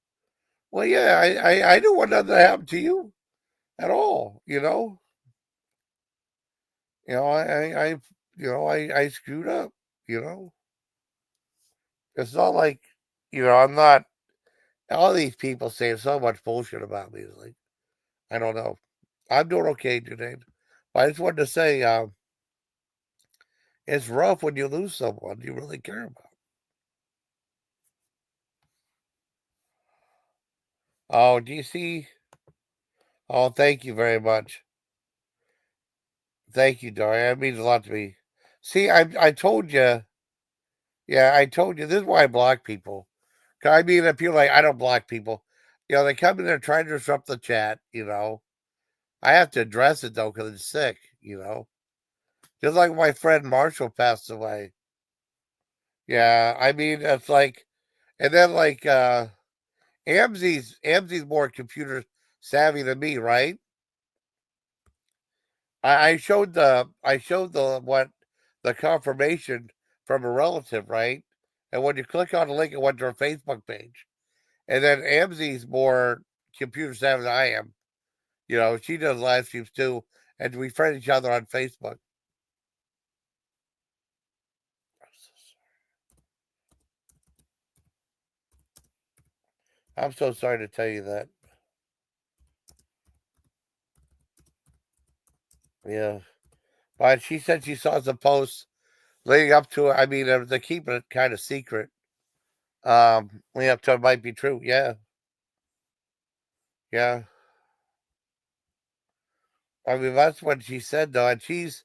Speaker 1: well, yeah, I don't want nothing to happen to you at all. I screwed up. You know, it's not like, I'm not. All these people saying so much bullshit about me. It's like, I don't know. I'm doing okay, Junaid. But I just wanted to say, it's rough when you lose someone you really care about. Oh, do you see? Oh, thank you very much. Thank you, Dory. That means a lot to me. See, I told you. Yeah, I told you. This is why I block people. 'Cause I mean, if people like, I don't block people. They come in there trying to disrupt the chat. I have to address it though because it's sick. Just like my friend Marshall passed away. Yeah, I mean, it's like, and then like, Amzi's more computer savvy than me, right? I showed the confirmation from a relative, right? And when you click on the link, it went to her Facebook page. And then Amzi's more computer savvy than I am. She does live streams too, and we friend each other on Facebook. I'm so sorry to tell you that. Yeah, but she said she saw some posts leading up to it. I mean, they're keeping it kind of secret. Leading up to it might be true. Yeah, yeah. I mean, that's what she said though, and she's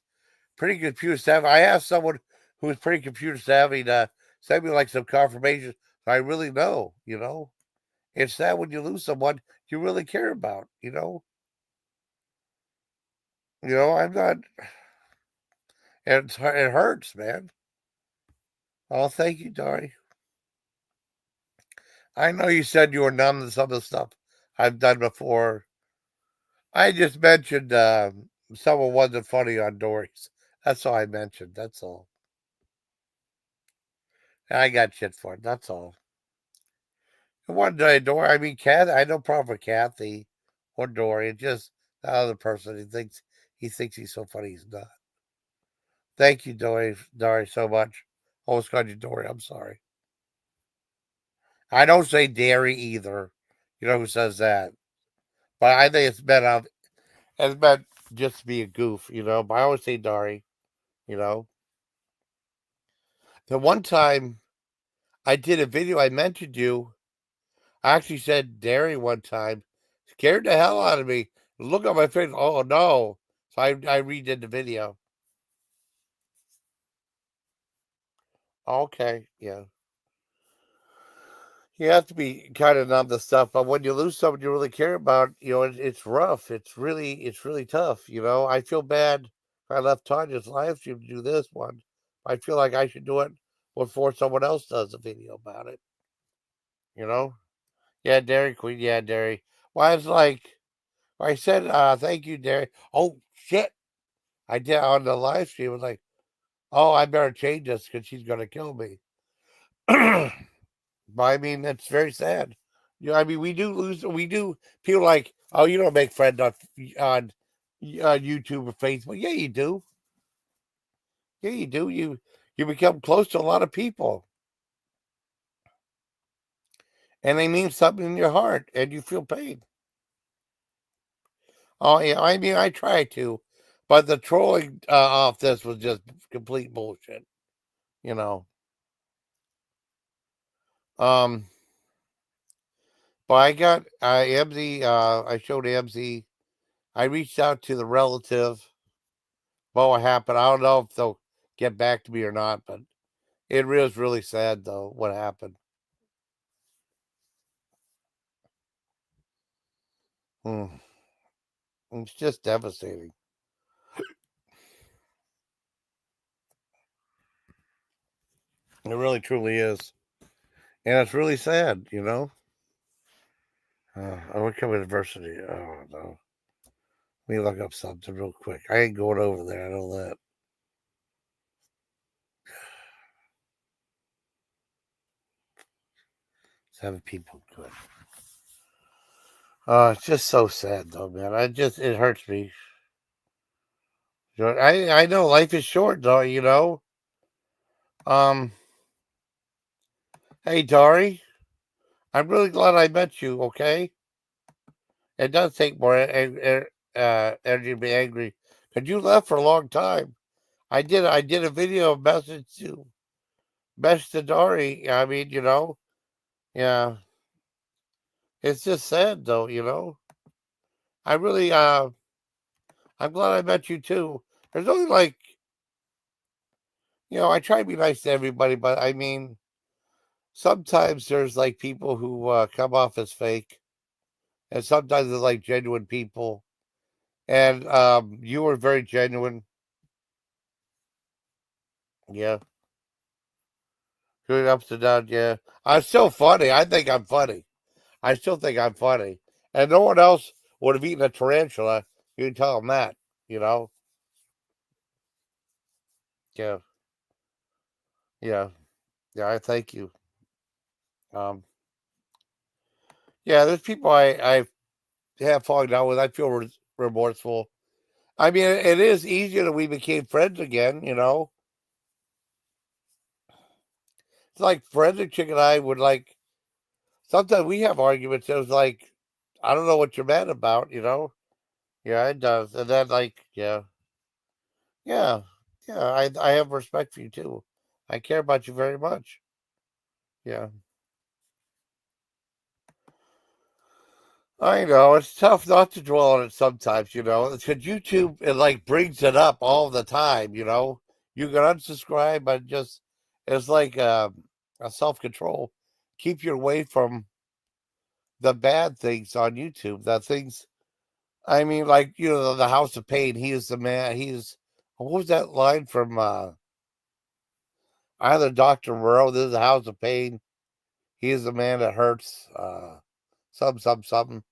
Speaker 1: pretty computer savvy. I asked someone who's pretty computer savvy to send me like some confirmation. So I really know. It's sad when you lose someone you really care about. I'm not. It hurts, man. Oh, thank you, Dari. I know you said you were numb to some of the stuff I've done before. I just mentioned someone wasn't funny on Dory's. That's all I mentioned. That's all. I got shit for it. That's all. One day, Dory. I mean, Kathy. I had no problem with Kathy or Dory. It's just the other person. He thinks he's so funny. He's not. Thank you, Dory, so much. Almost called you Dory. I'm sorry. I don't say dairy either. You know who says that? But I think it's meant just to be a goof, you know. But I always say Dari, you know. The one time I did a video, I mentioned you. I actually said dairy one time. Scared the hell out of me. Look at my face. Oh no. So I redid the video. Okay, yeah. You have to be kind of numb to stuff, but when you lose someone you really care about, you know, it's rough. It's really tough. You know, I feel bad. I left Tanya's live stream to do this one. I feel like I should do it before someone else does a video about it. You know? Yeah, Dairy Queen. Yeah, Dairy. Well, it's like I said, thank you, Dairy. Oh shit! I did on the live stream. I was like, oh, I better change this because she's gonna kill me. But I mean, it's very sad. You know, I mean, we do lose. We do people like, oh, you don't make friends on YouTube or Facebook. Yeah, you do. Yeah, you do. You become close to a lot of people, and they mean something in your heart, and you feel pain. Oh yeah, I mean, I try to, but the trolling off this was just complete bullshit. You know. Um, but I got MZ. I showed MZ. I reached out to the relative. What happened? I don't know if they'll get back to me or not, but it was really sad though what happened. Hmm. It's just devastating. It really truly is, and it's really sad. You know. I would come adversity. Oh no. Let me look up something real quick. I ain't going over there. I know that. Seven people good. It's just so sad though, man. It hurts me. You know, I know life is short though. You know. Um. Hey, Dari. I'm really glad I met you. Okay. It does take more energy to be angry. Because you left for a long time. I did a video message to Dari. I mean, you know, yeah. It's just sad though, you know. I really I'm glad I met you too. There's only like, you know, I try to be nice to everybody, but I mean sometimes there's like people who come off as fake, and sometimes they're like genuine people. And you were very genuine. Yeah. Good ups and downs, yeah. I'm still funny. I think I'm funny. I still think I'm funny. And no one else would have eaten a tarantula. You can tell them that, you know? Yeah. Yeah. Yeah, I thank you. Um, yeah, there's people I have fallen down with. I feel remorseful. I mean, it is easier that we became friends again, you know? It's like Forensic Chick and I would like, sometimes we have arguments. It was like, I don't know what you're mad about, you know? Yeah, it does. And then, like, yeah. Yeah, yeah, I have respect for you too. I care about you very much. Yeah, I know it's tough not to dwell on it sometimes. You know, because YouTube it like brings it up all the time. You know, you can unsubscribe, but just it's like a self control. Keep you away from the bad things on YouTube. The things I mean, like you know, the House of Pain. He is the man. He's what was that line from either Doctor Moreau? This is the House of Pain. He is the man that hurts. Something.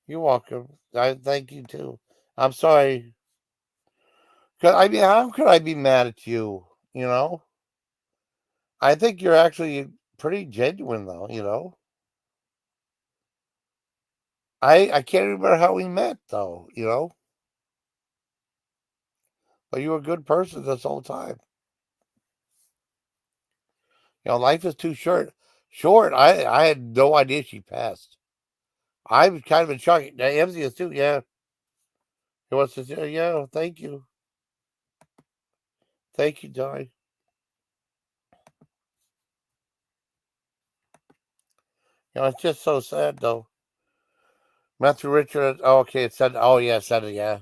Speaker 1: You're welcome. I thank you too. I'm sorry. Cause I mean, how could I be mad at you? You know, I think you're actually pretty genuine, though. You know, I can't remember how we met, though. You know, but you were a good person this whole time. Life is too short. Short. I had no idea she passed. I was kind of in shock. Emzy is too. Yeah. He wants to say, yeah. Thank you. Thank you, Di. It's just so sad though. Matthew Richards. Oh, okay. It said. Oh yeah. It said it. Yeah.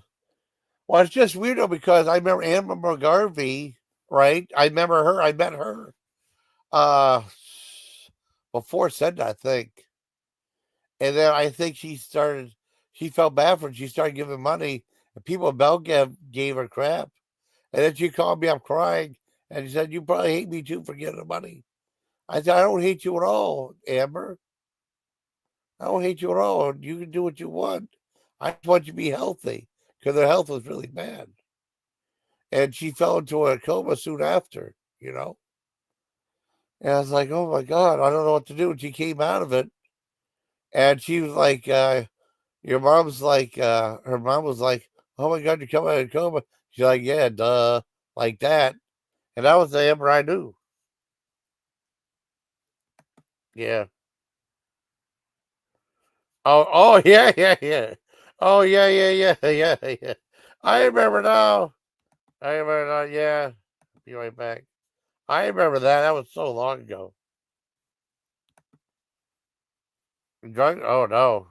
Speaker 1: Well, it's just weird though because I remember Amber McGarvey. Right. I remember her. I met her. Uh, before said I think. And then I think she felt bad for it. She started giving money, and people in Bell gave her crap. And then she called me up crying, and she said, "You probably hate me too for giving her money." I said, "I don't hate you at all, Amber. I don't hate you at all. You can do what you want. I just want you to be healthy," because her health was really bad. And she fell into a coma soon after, And I was like, "Oh my God, I don't know what to do." And she came out of it, and she was like, your mom's like, her mom was like, "Oh my God, you're coming out of coma." She's like, "Yeah, duh," like that. And that was the Amber I knew. Yeah. Oh, yeah, yeah, yeah. Oh, yeah, yeah, yeah, yeah, yeah. I remember now. I remember now. Yeah. Be right back. I remember that. That was so long ago. Drunk? Oh, no.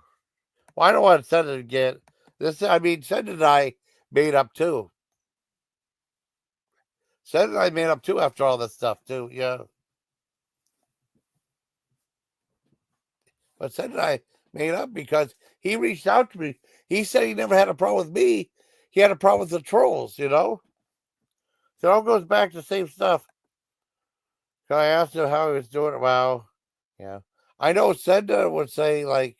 Speaker 1: Well, I don't want to send it again. Send and I made up too. Send and I made up too after all this stuff too. Yeah. But Send and I made up because he reached out to me. He said he never had a problem with me. He had a problem with the trolls. So it all goes back to the same stuff. So I asked him how he was doing it. Wow. Yeah. I know Senda would say like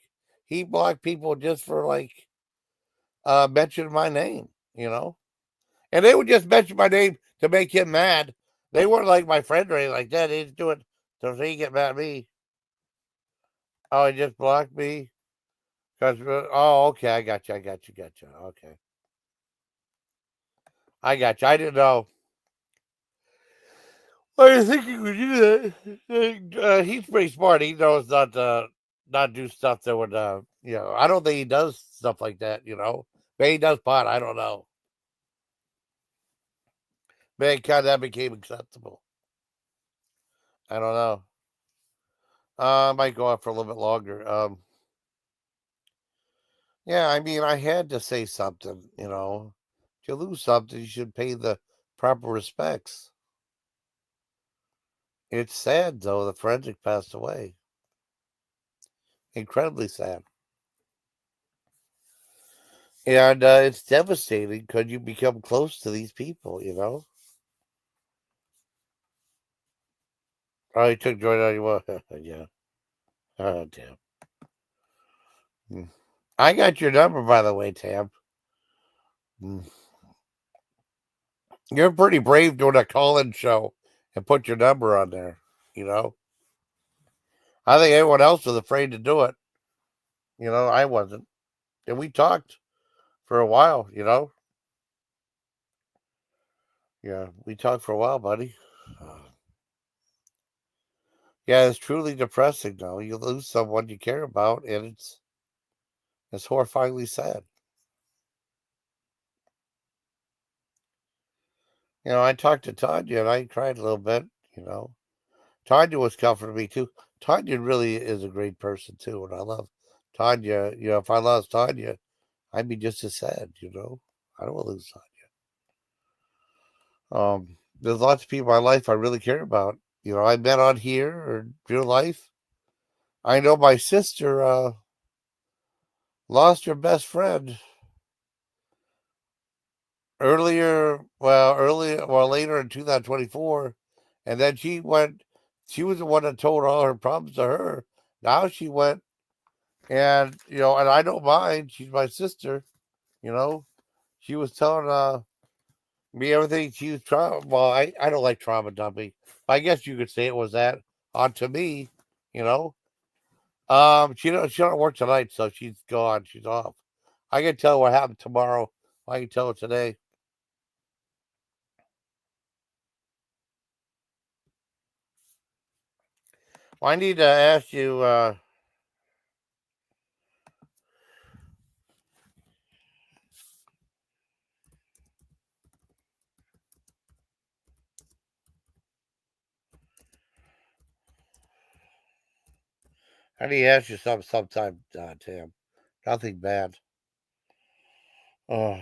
Speaker 1: he blocked people just for like mentioning my name. And they would just mention my name to make him mad. They weren't like my friend or anything like that. They just do it so he get mad at me. Oh, he just blocked me. Because okay, I got you. Okay. I got you. I didn't know. I didn't think he would do that. He's pretty smart. He knows not do stuff that would I don't think he does stuff like that. Maybe he does pot, I don't know. Maybe kind of that became acceptable. I don't know. I might go on for a little bit longer. Yeah, I had to say something. If you lose something, you should pay the proper respects. It's sad though, the forensic passed away. Incredibly sad. And it's devastating because you become close to these people. Oh, he took joy out of your yeah. Oh, damn. Hmm. I got your number, by the way, Tam. Hmm. You're pretty brave doing a call-in show and put your number on there. I think everyone else was afraid to do it. I wasn't. And we talked for a while. Yeah, we talked for a while, buddy. Yeah, it's truly depressing, though. You lose someone you care about, and it's horrifyingly sad. I talked to Tanya, and I cried a little bit. Tanya was comforting me, too. Tanya really is a great person, too, and I love Tanya. If I lost Tanya, I'd be just as sad. I don't want to lose Tanya. There's lots of people in my life I really care about. I met on here or real life. I know my sister lost her best friend later in 2024, and then she went. She was the one that told all her problems to her. Now she went, and I don't mind. She's my sister. You know, she was telling me everything she was trying. Well, I don't like trauma dumping. I guess you could say it was that onto me. You know, she don't work tonight, so she's gone. She's off. I can tell what happened tomorrow. I can tell it today. I need to ask you. I need to ask you something sometime, Tim. Nothing bad. Oh,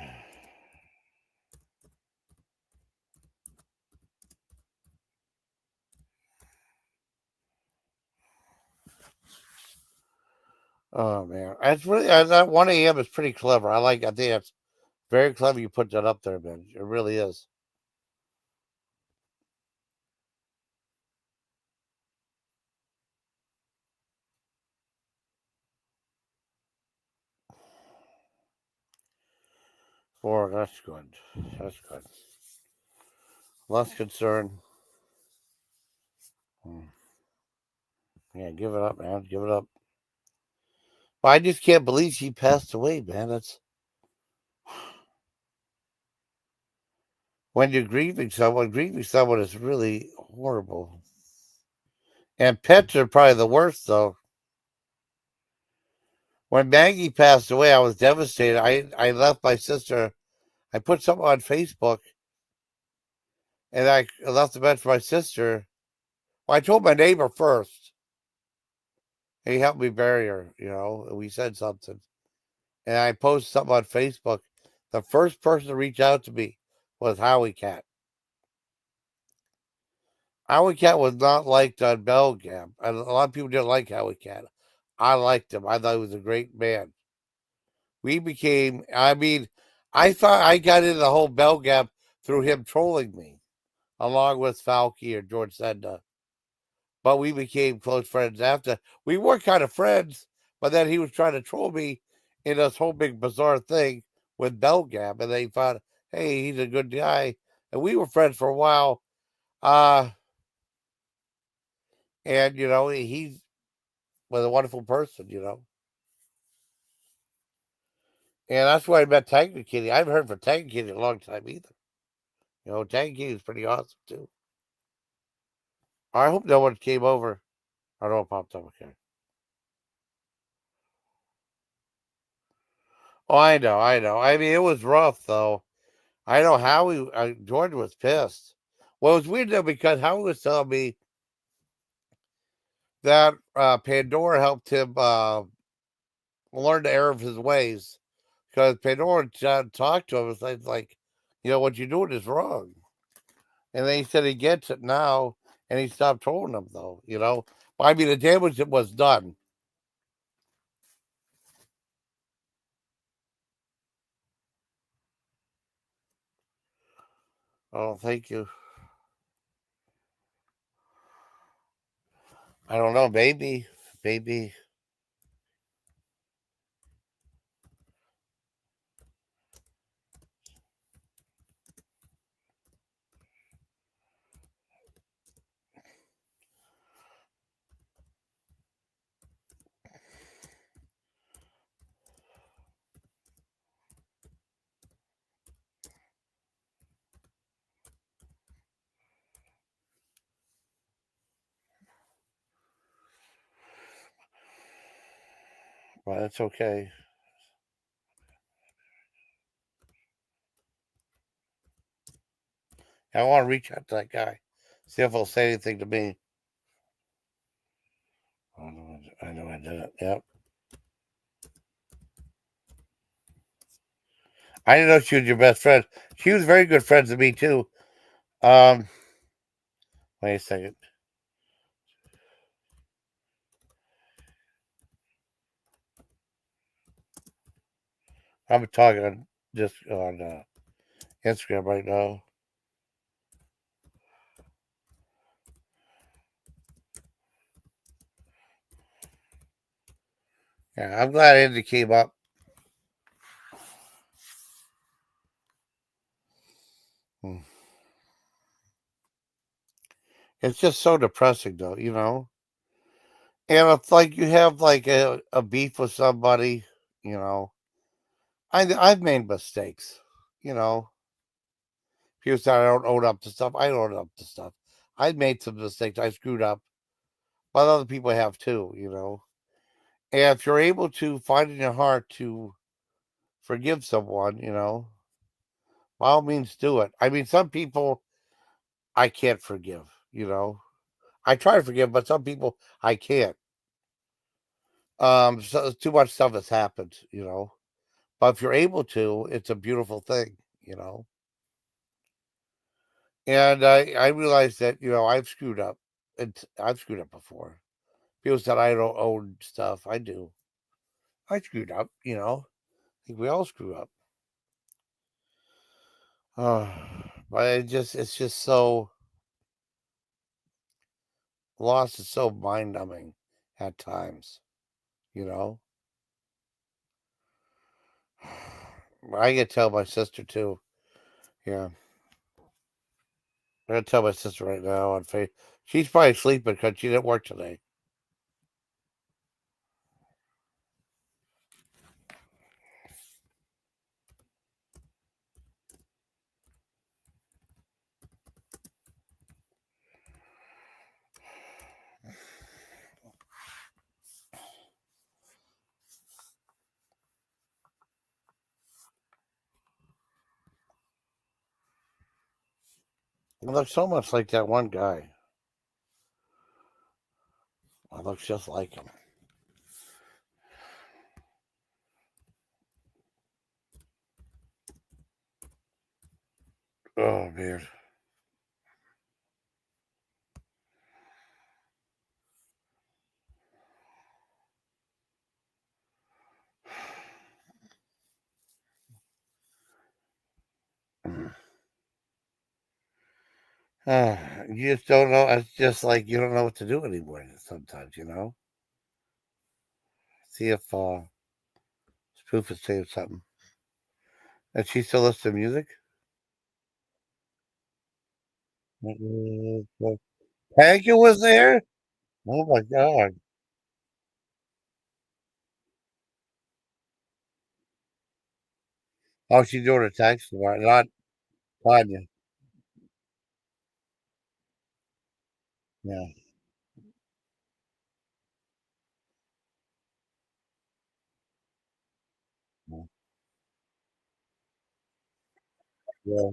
Speaker 1: oh man, that's really that 1 a.m. is pretty clever. I think that's very clever. You put that up there, man. It really is. Four. That's good. That's good. Less concern. Hmm. Yeah, give it up, man. Give it up. But I just can't believe she passed away, man. That's when you're grieving someone. Grieving someone is really horrible. And pets are probably the worst, though. When Maggie passed away, I was devastated. I left my sister. I put something on Facebook, and I left a message for my sister. Well, I told my neighbor first. He helped me bury her, and we said something. And I posted something on Facebook. The first person to reach out to me was Howie Cat. Howie Cat was not liked on Belgam. And a lot of people didn't like Howie Cat. I liked him. I thought he was a great man. We became, I mean, I thought I got into the whole Belgam through him trolling me, along with Falky or George Senda. But we became close friends after. We were kind of friends, but then he was trying to troll me in this whole big bizarre thing with Belgam. And they thought, hey, he's a good guy. And we were friends for a while. Uh, and, he was a wonderful person. And that's why I met Tiger Kitty. I haven't heard from Tiger Kitty in a long time either. Tiger Kitty is pretty awesome too. I hope no one came over. I don't know, it popped up. Okay. Oh, I know, I know. I mean, it was rough though. I know Howie. George was pissed. Well, it was weird though because Howie was telling me that Pandora helped him learn the error of his ways because Pandora talked to him and said, like, what you're doing is wrong. And then he said he gets it now, and he stopped trolling him though. But I mean, the damage was done. Oh, thank you. I don't know, maybe. Well, that's okay. I want to reach out to that guy, see if he'll say anything to me. I know I did it. Yep. I didn't know she was your best friend. She was very good friends with me too. Um, Wait a second. I'm talking just on Instagram right now. Yeah, I'm glad Andy came up. Hmm. It's just so depressing, though. And it's like you have like a beef with somebody, you know. I've made mistakes, you know. People say I don't own up to stuff. I don't own up to stuff. I made some mistakes. I screwed up. but other people have too, you know. And if you're able to find in your heart to forgive someone, you know, by all means do it. I mean, some people I can't forgive, you know. I try to forgive, but some people I can't. So too much stuff has happened, you know. But if you're able to, it's a beautiful thing, you know. And I realized that, you know, I've screwed up. I've screwed up before. People said I don't own stuff. I do. I screwed up, you know. I think we all screw up. Uh, but it's just so loss is so mind numbing at times, you know. I can tell my sister too. Yeah, I gotta tell my sister right now on face. She's probably sleeping because she didn't work today. It looks so much like that one guy. It looks just like him. Oh man. You just don't know. It's just like you don't know what to do anymore. Sometimes, you know. See if Spoof is saying something. And she still listens to music. Peggy was there. Oh my god. Oh, she's doing a text tomorrow, not Tanya. Yeah. Yeah. Yeah.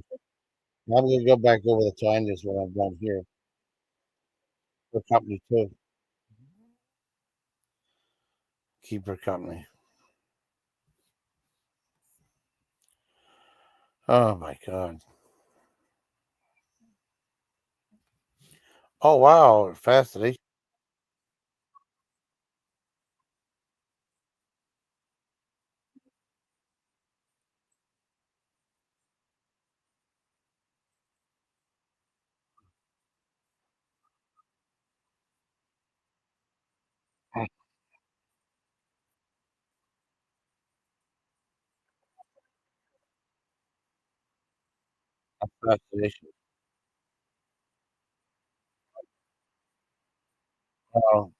Speaker 1: I'm gonna go back over the Tanya's when I'm done here. Her company too. Keep her company. Oh my god. Oh wow, fascinating. Fascination. Oh,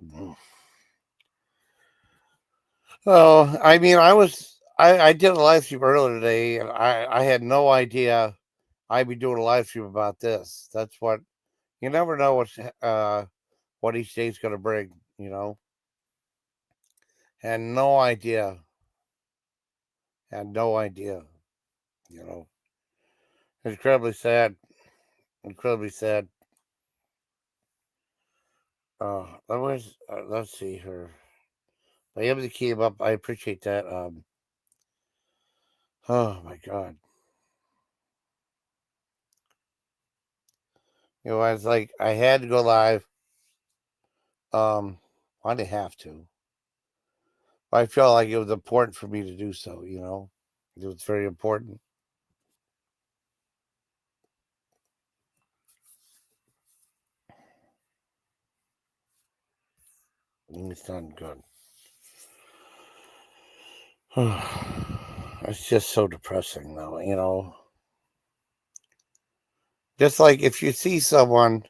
Speaker 1: mm. Oh, I mean, I did a live stream earlier today, and I had no idea I'd be doing a live stream about this. That's what you never know what each day's gonna bring. You know, had no idea. Had no idea. You know, incredibly sad. Incredibly sad. Let's see her. My empathy came up. I appreciate that. Oh my god. You know, I was like, I had to go live. Um, I didn't have to. I felt like it was important for me to do so. You know, it was very important. And it's not good. It's just so depressing, though. You know, just like if you see someone,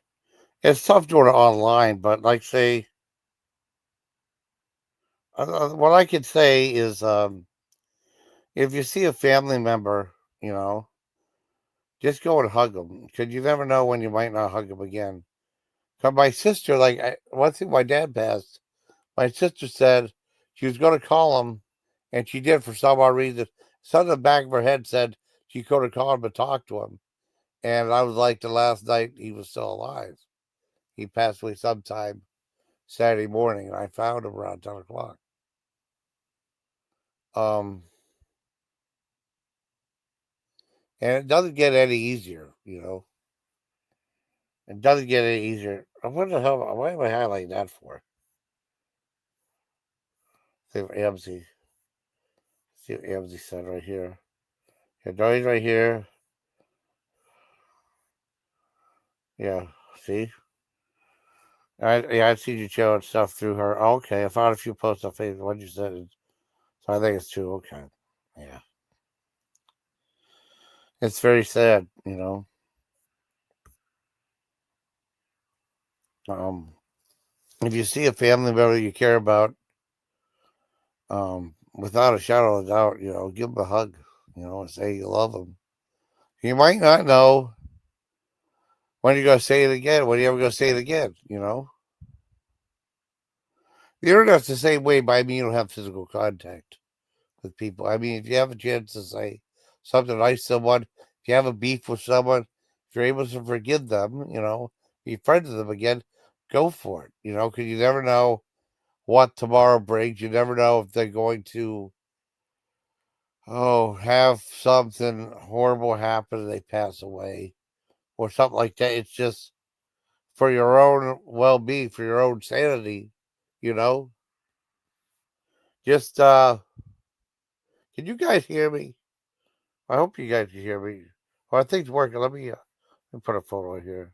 Speaker 1: it's tough doing it online. But like, say, what I could say is, if you see a family member, you know, just go and hug them, because you never know when you might not hug them again. Because my sister, one thing my dad passed, my sister said she was going to call him, and she did for some odd reason. Something in the back of her head said she could have called him and talked to him. And I was like, the last night he was still alive. He passed away sometime Saturday morning, and I found him around 10 o'clock. Um, and it doesn't get any easier. It doesn't get any easier. What the hell? Why am I highlighting that for? See what Amzy. See what Amzy said right here. Yeah, Joey's right here. Yeah, see? I see you showing stuff through her. Okay, I found a few posts on Facebook. What you said, so I think it's true. Okay, yeah, it's very sad. Um, if you see a family member you care about, without a shadow of a doubt, give them a hug, and say you love them. You might not know when you're gonna say it again. When you ever gonna say it again. The internet's the same way, but I mean, you don't have physical contact with people. I mean, if you have a chance to say something nice to someone, if you have a beef with someone, if you're able to forgive them, be friends with them again, go for it, because you never know what tomorrow brings. You never know if they're going to, have something horrible happen and they pass away or something like that. It's just for your own well being, for your own sanity, you know. Just, can you guys hear me? I hope you guys can hear me. Well, I think it's working. Let me put a photo in here.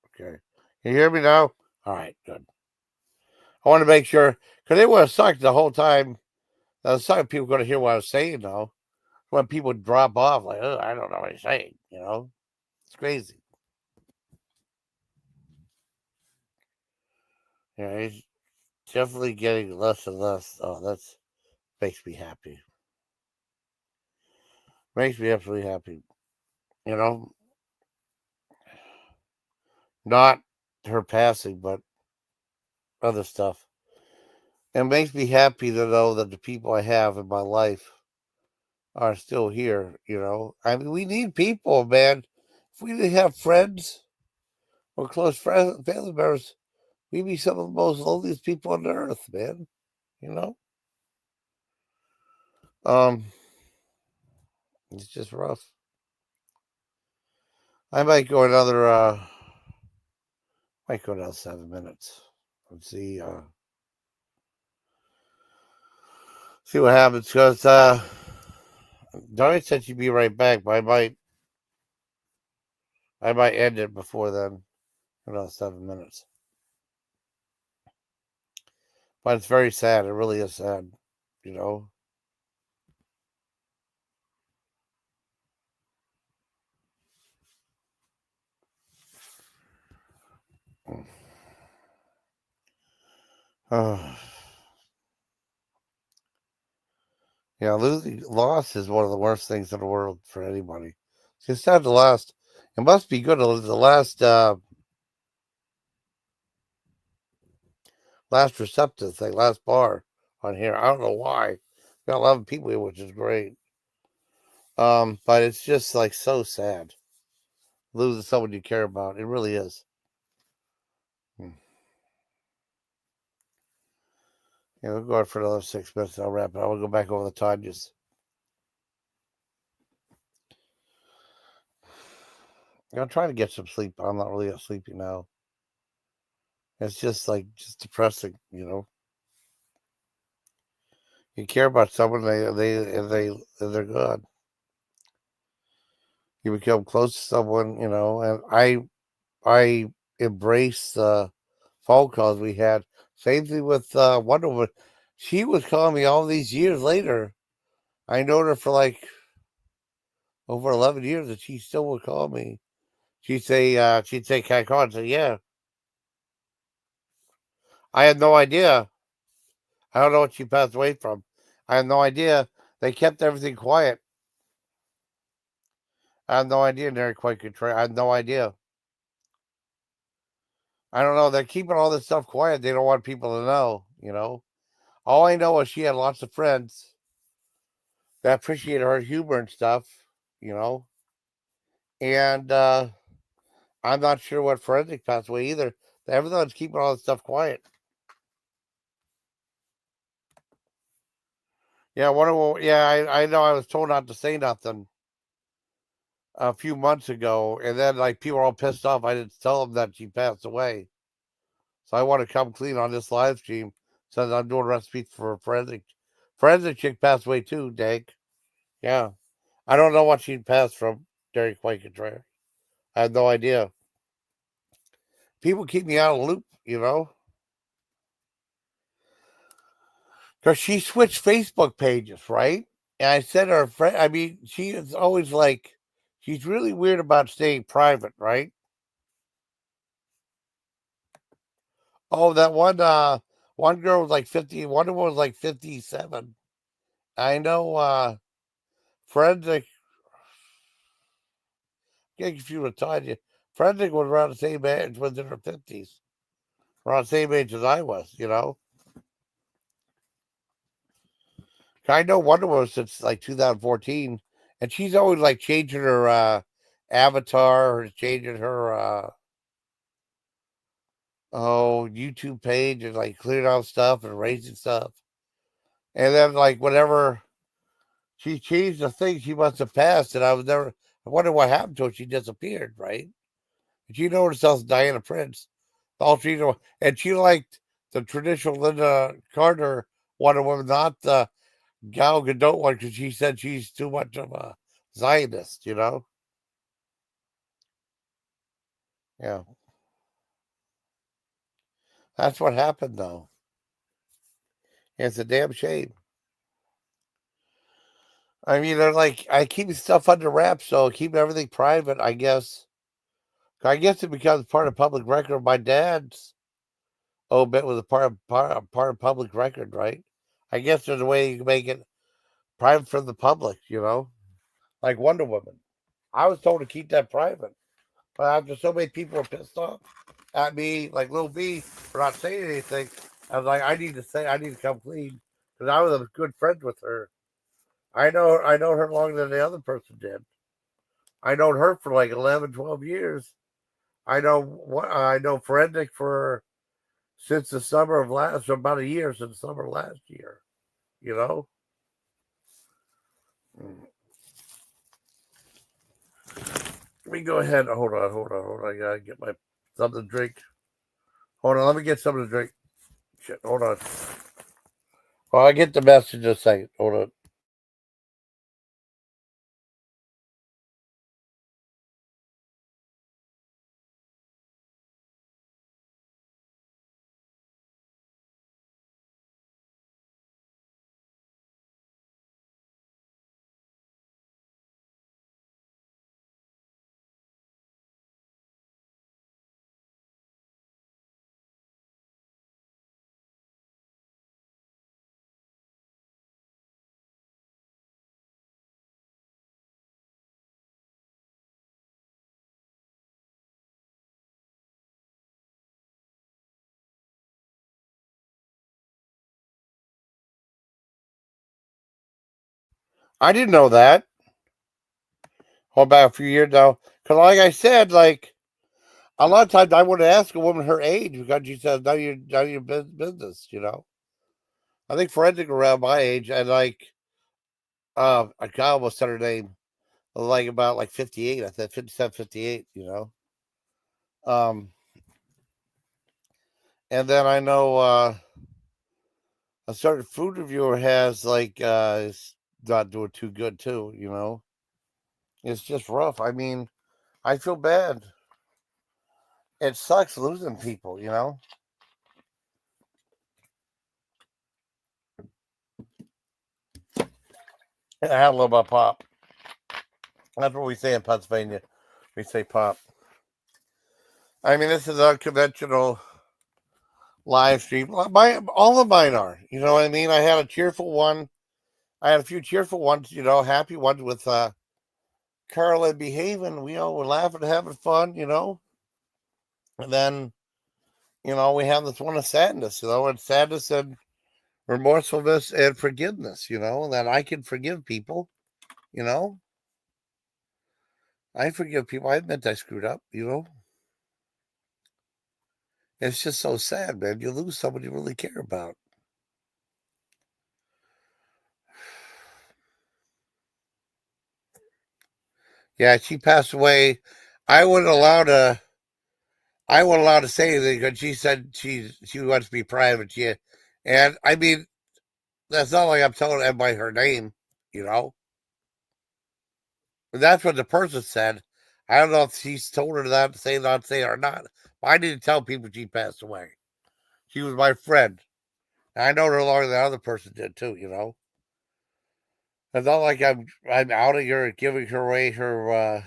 Speaker 1: Okay. Can you hear me now? All right, good. I want to make sure, because it would have sucked the whole time. The some people going to hear what I was saying, though. When people drop off, like, oh, I don't know what he's saying. It's crazy. Yeah, he's definitely getting less and less. Oh, that's makes me happy. Makes me absolutely happy. You know, not her passing, but other stuff. It makes me happy to know that the people I have in my life are still here. I mean, we need people, man. If we didn't have friends or close friends, family members, we'd be some of the most loneliest people on the earth, man. You know? Um, it's just rough. I might go another 7 minutes. Let's see what happens. Because Donnie said she'd be right back, but I might end it before then. Another 7 minutes. But it's very sad. It really is sad. You know. Yeah, losing loss is one of the worst things in the world for anybody. It's not the last. It must be good. The last receptive thing, last bar on here. I don't know why. Got 11 people here, which is great. But it's just like so sad losing someone you care about. It really is. Hmm. Yeah, we'll go on for another 6 minutes. I'll wrap it. I will go back over the time. Just I'm trying to get some sleep. I'm not really sleepy now. It's just depressing. You care about someone, they're gone. You become close to someone, and I embrace the phone calls we had. Same thing with Wonder Woman. She was calling me all these years later. I known her for like over 11 years, and she still would call me. She'd say, "Can I call?" I'd say, "Yeah." I had no idea. I don't know what she passed away from. I had no idea. They kept everything quiet. I have no idea. They're quite contrary. I have no idea. I don't know. They're keeping all this stuff quiet. They don't want people to know. All I know is she had lots of friends that appreciated her humor and stuff. You know, and I'm not sure what forensic passed away either. Everyone's keeping all this stuff quiet. Yeah, I know. I was told not to say nothing a few months ago, and then like people were all pissed off. I didn't tell them that she passed away, so I want to come clean on this live stream since I'm doing recipes for forensic chick passed away too. Dank, yeah, I don't know what she passed from. Dairy Quake and Trash. I have no idea. People keep me out of the loop, because she switched Facebook pages, right? And I said her friend. I mean, she is always like, she's really weird about staying private, right? Oh, that one girl was like 50, one of them was like 57. I know Forensic, get confused with Tanya. Forensic was around the same age, was in her 50s. Around the same age as I was. I know Wonder Woman since like 2014, and she's always like changing her avatar, or changing her YouTube page, and like clearing out stuff and erasing stuff. And then like whenever she changed the thing, she must have passed, and I wonder what happened to her. She disappeared, right? And she known herself as Diana Prince. All she knew, and she liked the traditional Linda Carter Wonder Woman, not the Gal Gadot one, because she said she's too much of a Zionist. Yeah, that's what happened, though. It's a damn shame. I mean, they're like, I keep stuff under wraps, so keep everything private, I guess. I guess it becomes part of public record. My dad's obit was a part of public record, right? I guess there's a way you can make it private from the public, like Wonder Woman. I was told to keep that private, but after so many people were pissed off at me, like Lil B, for not saying anything, I was like, I need to come clean because I was a good friend with her. I know her longer than the other person did. I known her for like 11, 12 years. I know Forensic for since the summer of last, so about a year since summer last year. You know. Let me go ahead. Hold on. I gotta get my something to drink. Hold on. Let me get something to drink. Shit. Hold on. Oh, I get the message in a second. Hold on. I didn't know that. About a few years now, because like I said, like a lot of times I would ask a woman her age because she says, "None of your business." I think Forensic around my age, and like I almost said her name, like about like 58. I said 57, 58. Um, and then I know a certain food reviewer has like is not doing too good too. It's just rough. I mean, I feel bad. It sucks losing people. I had a little bit of pop. That's what we say in Pennsylvania. We say pop. I mean, this is unconventional live stream. All of mine are. You know what I mean? I had a cheerful one. I had a few cheerful ones, happy ones with Carla behaving. We all were laughing, having fun, And then, we have this one of sadness, and sadness and remorsefulness and forgiveness, and that I can forgive people, you know. I forgive people. I admit I screwed up. It's just so sad, man. You lose someone you really care about. Yeah, she passed away. I wouldn't allow to. I wasn't allowed to say anything because she said she wants to be private. And I mean, that's not like I'm telling everybody her name, you know. But that's what the person said. I don't know if she's told her that to say not to say it or not. But I didn't tell people she passed away. She was my friend. And I know her longer than the other person did too. It's not like I'm outing her and giving her away her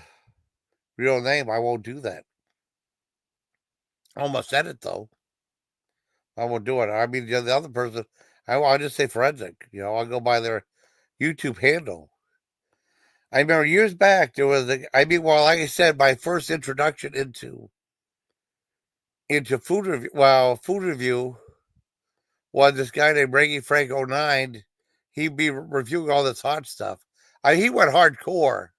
Speaker 1: real name. I won't do that. I almost said it though. I won't do it. I mean, the other person, I'll just say forensic. I'll go by their YouTube handle. I remember years back there was well, like I said, my first introduction into food review. Well, food review was this guy named Reggie Frank '09. He'd be reviewing all this hot stuff. He went hardcore.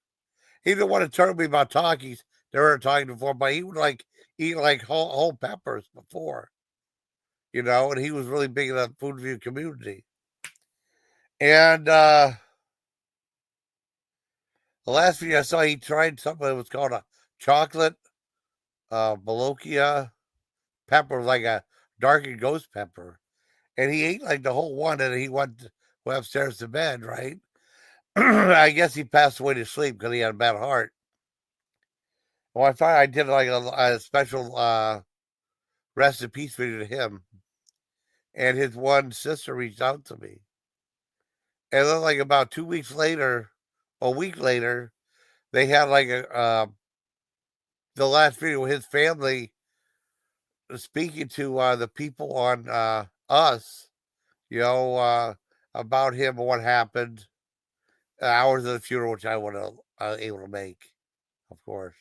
Speaker 1: He didn't want to tell me about Takis. They were talking before, but he would like eat like whole peppers before, and he was really big in the food review community. And the last video I saw, he tried something that was called a chocolate Bologna pepper, like a darkened ghost pepper. And he ate like the whole one, and he went upstairs to bed, right? I guess he passed away to sleep because he had a bad heart. Well, I did like a special rest in peace video to him. And his one sister reached out to me. And then like about 2 weeks later, a week later, they had like the last video with his family speaking to the people on us, you know, about him and what happened, hours of the funeral, which I wasn't able to make, of course,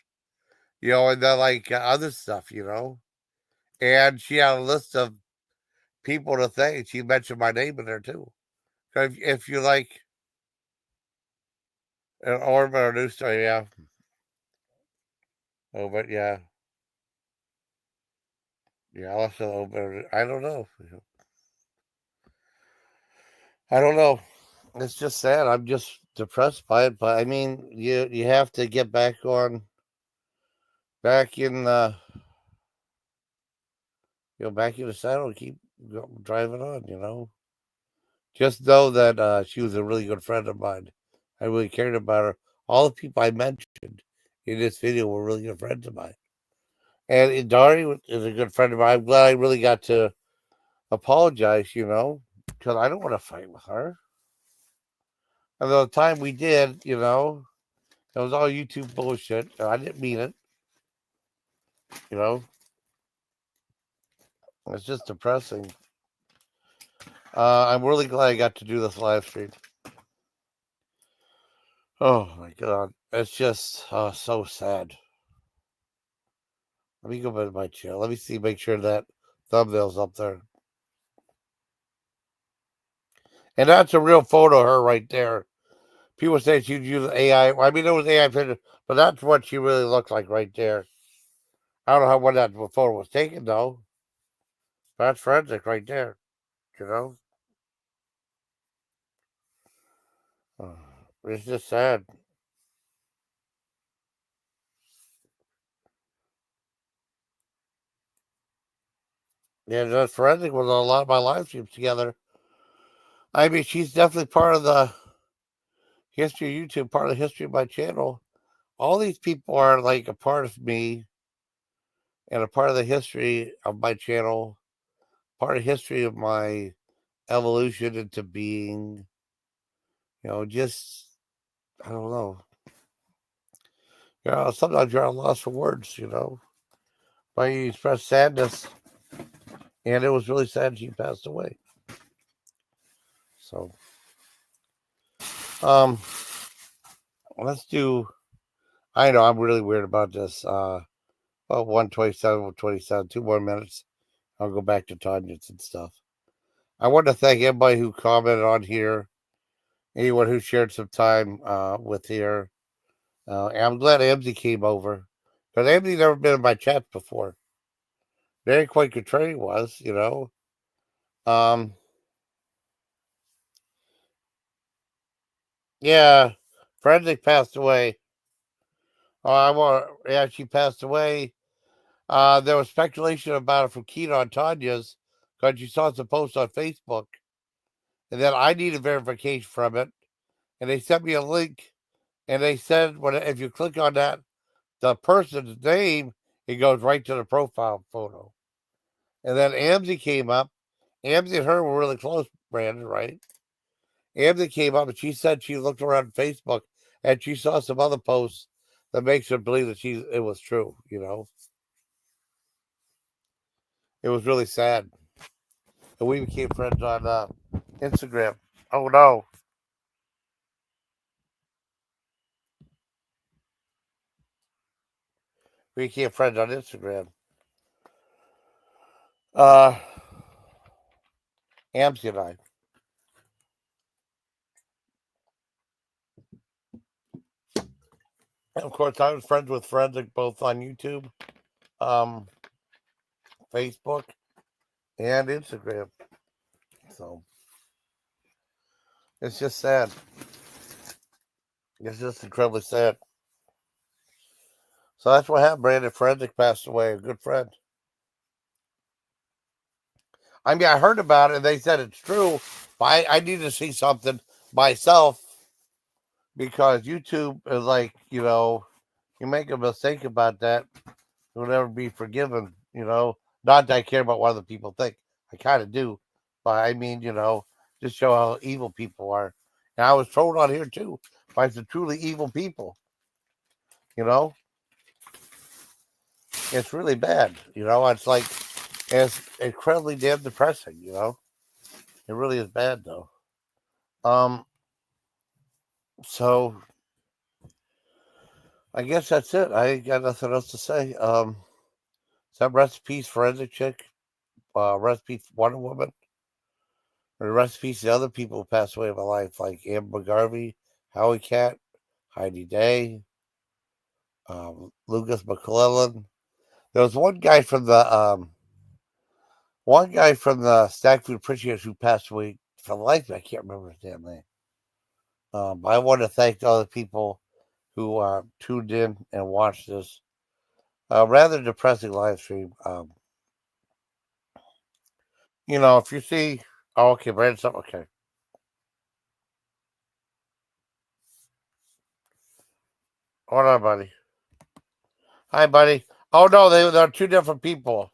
Speaker 1: and then like other stuff. And she had a list of people to thank. She mentioned my name in there too. If you like an ornament or news story, yeah. Oh, but yeah. Yeah, I'll also open. I don't know. I don't know. It's just sad. I'm just depressed by it. But I mean, you have to get back in back in the saddle and keep driving on. Just know that she was a really good friend of mine. I really cared about her. All the people I mentioned in this video were really good friends of mine. And Dari is a good friend of mine. I'm glad I really got to apologize, because I don't want to fight with her. And the time we did, it was all YouTube bullshit. I didn't mean it. You know, it's just depressing. I'm really glad I got to do this live stream. Oh my god, it's just so sad. Let me go back to my channel. Let me see, make sure that thumbnail's up there. And that's a real photo of her right there. People say she'd use AI. Well, I mean, it was AI picture, but that's what she really looked like right there. I don't know how when that photo was taken though. That's forensic right there. You know, it's just sad. Yeah, the forensic was on a lot of my live streams together. I mean, she's definitely part of the history of YouTube, part of the history of my channel. All these people are like a part of me and a part of the history of my channel, part of history of my evolution into being, just, I don't know. Sometimes you're at a loss for words. But you express sadness, and it was really sad she passed away. So, um, let's do I know I'm really weird about this. Well, 127, 27, 2 more minutes. I'll go back to Tanya's and stuff. I want to thank everybody who commented on here, anyone who shared some time with here. And I'm glad Amzy came over because Amzy never been in my chats before. Very quite contrary was, you know. Um, yeah, Forensic passed away. Oh, yeah, she passed away. There was speculation about it from Keena on Tanya's because you saw some post on Facebook. And then I needed verification from it. And they sent me a link. And they said, if you click on that, the person's name, it goes right to the profile photo. And then Amzy came up. Amzy and her were really close, Brandon, right? Amzy came up and she said she looked around Facebook and she saw some other posts that makes her believe that it was true, you know. It was really sad. And we became friends on Instagram. Oh no. We became friends on Instagram. Uh Amzy and I. And of course I was friends with Forensic both on YouTube, um, Facebook, and Instagram. So it's just sad. It's just incredibly sad. So that's what happened. Brandon Forensic passed away, a good friend. I mean, I heard about it and they said it's true, but I need to see something myself because YouTube is like, you know, you make a mistake about that, you'll never be forgiven, you know. Not that I care about what other people think. I kind of do. But I mean, you know, just show how evil people are. And I was trolled on here too by some truly evil people, you know. It's really bad, you know. It's like, it's incredibly damn depressing, you know. It really is bad though. Um, so I guess that's it. I got nothing else to say. Some recipes, forensic chick, recipe Wonder Woman, or recipes the other people who passed away in my life, like Amber Garvey, Howie Cat, Heidi Day, Lucas McClellan. There was one guy from the Stack Food Appreciators who passed away for life. I can't remember his damn name. I want to thank all the people who tuned in and watched this rather depressing live stream. You know, if you see, oh, okay, Brandon's up. Okay, hold on, buddy. Hi, buddy. Oh no, they're two different people.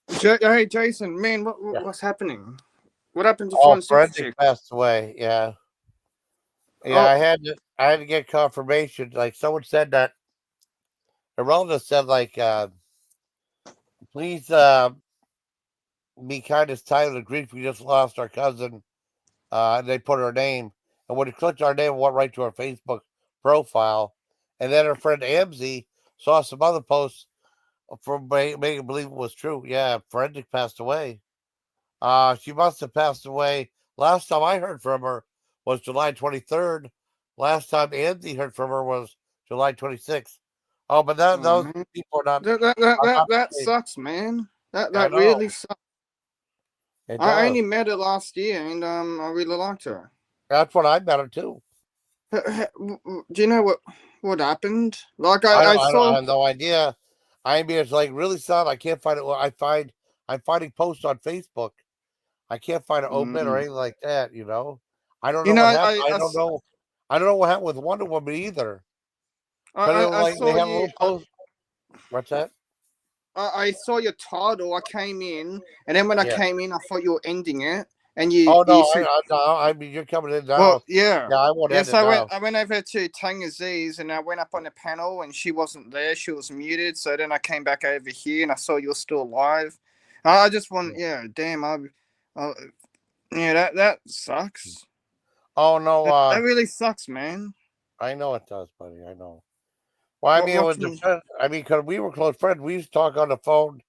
Speaker 2: Hey, Jason, man,
Speaker 1: Yeah.
Speaker 2: what's happening? What happened to
Speaker 1: Oh,
Speaker 2: Forensic
Speaker 1: Forensic
Speaker 2: Chick?
Speaker 1: passed away. Yeah, yeah.
Speaker 2: Oh,
Speaker 1: I had to get confirmation. Like someone said that a relative said, like, please be kind as time of grief. We just lost our cousin. And they put her name, and when he clicked our name, it went right to our Facebook profile. And then her friend Amzy saw some other posts from making believe it was true. Yeah, Forensic passed away. She must have passed away. Last time I heard from her was July 23rd. Last time Andy heard from her was July 26th. Oh, but
Speaker 2: oh
Speaker 1: those
Speaker 2: man,
Speaker 1: people are not
Speaker 2: that
Speaker 1: the same.
Speaker 2: sucks, man.
Speaker 1: I
Speaker 2: That
Speaker 1: know
Speaker 2: really sucks.
Speaker 1: it
Speaker 2: I
Speaker 1: does.
Speaker 2: only met her last year, and I really liked her.
Speaker 1: That's what I met her too.
Speaker 2: Do you know what happened? Like I
Speaker 1: I
Speaker 2: saw.
Speaker 1: have no idea. I mean, it's like really sad. I can't find it. I'm finding posts on Facebook. I can't find an obit or
Speaker 2: Mm,
Speaker 1: anything like that. You know, I don't
Speaker 2: you
Speaker 1: know
Speaker 2: know,
Speaker 1: what happened. I don't know. I don't know what happened with Wonder Woman either. Because it was
Speaker 2: I
Speaker 1: like they
Speaker 2: saw
Speaker 1: had a
Speaker 2: you.
Speaker 1: little post. What's that?
Speaker 2: I saw your title. I came in, and then when I
Speaker 1: Yeah.
Speaker 2: came in, I thought you were ending it, and
Speaker 1: Oh
Speaker 2: you
Speaker 1: no,
Speaker 2: said,
Speaker 1: I mean, you're coming in
Speaker 2: well,
Speaker 1: now.
Speaker 2: yeah.
Speaker 1: Yeah, I won't
Speaker 2: Yeah,
Speaker 1: end
Speaker 2: so
Speaker 1: it now.
Speaker 2: I went over to Tanya Z's and I went up on the panel and she wasn't there. She was muted. So then I came back over here and I saw you're still alive. I just want, yeah, damn, I yeah, that sucks.
Speaker 1: Oh no,
Speaker 2: That really sucks, man.
Speaker 1: I know it does, buddy. I know. Well, I mean, it
Speaker 2: What
Speaker 1: would
Speaker 2: can?
Speaker 1: depend. I mean, because we were close friends, we used to talk on the phone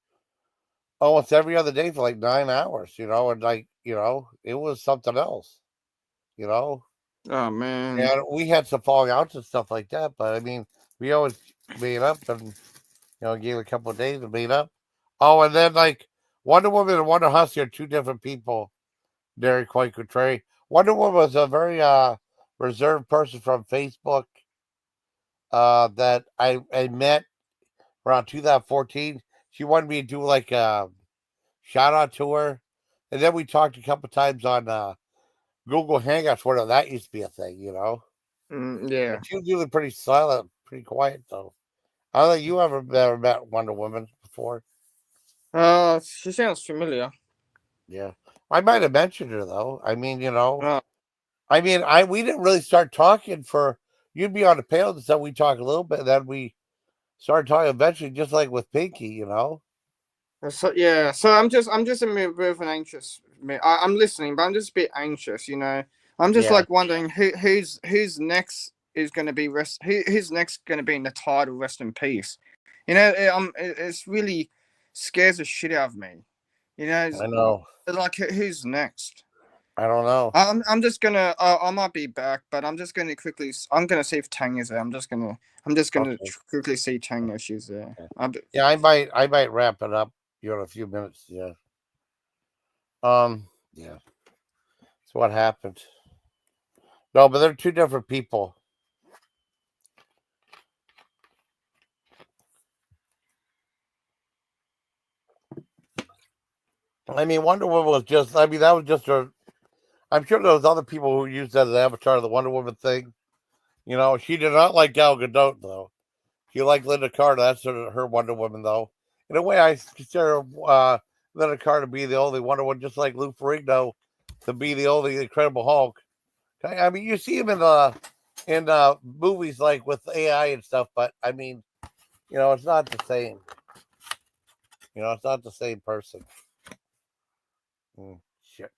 Speaker 1: almost every other day for like 9 hours, and like, it was something else, you know.
Speaker 2: Oh man.
Speaker 1: And we had some falling outs and stuff like that, but I mean, we always made up and gave a couple of days to meet up. Oh, and then like Wonder Woman and Wonder Hussy are two different people. They're quite contrary. Wonder Woman was a very reserved person from Facebook that I met around 2014. She wanted me to do like a shout out to her, and then we talked a couple times on Google Hangouts, where that used to be a thing.
Speaker 2: Yeah.
Speaker 1: But she was usually pretty silent, pretty quiet though. I don't think you ever met Wonder Woman before.
Speaker 2: She sounds familiar.
Speaker 1: Yeah, I might have mentioned her though. I mean,
Speaker 2: Uh,
Speaker 1: we didn't really start talking for. You'd be on the panel and stuff. We talk a little bit, and then we started talking eventually, just like with Pinky.
Speaker 2: so yeah, so I'm just a bit of an anxious. I'm listening, but I'm just a bit anxious. I'm just
Speaker 1: Yeah,
Speaker 2: like wondering who's next is going to be who's next going to be in the title. Rest in peace. It's really scares the shit out of me.
Speaker 1: I know.
Speaker 2: Like who's next?
Speaker 1: I don't know.
Speaker 2: I'm just gonna. I might be back, but I'm just gonna quickly. I'm gonna see if Tang is there. I'm just gonna
Speaker 1: Okay.
Speaker 2: quickly see Tang if she's there.
Speaker 1: Okay. Yeah, I might wrap it up here in a few minutes. Yeah. Yeah. That's what happened. No, but they're two different people. I mean, Wonder Woman was just. I mean, that was just a. I'm sure there was other people who used that as an avatar of the Wonder Woman thing. She did not like Gal Gadot though. She liked Linda Carter. That's her Wonder Woman though. In a way, I consider Linda Carter to be the only Wonder Woman, just like Lou Ferrigno to be the only Incredible Hulk. I mean, you see him in movies like with AI and stuff, but I mean, it's not the same. It's not the same person. Shit.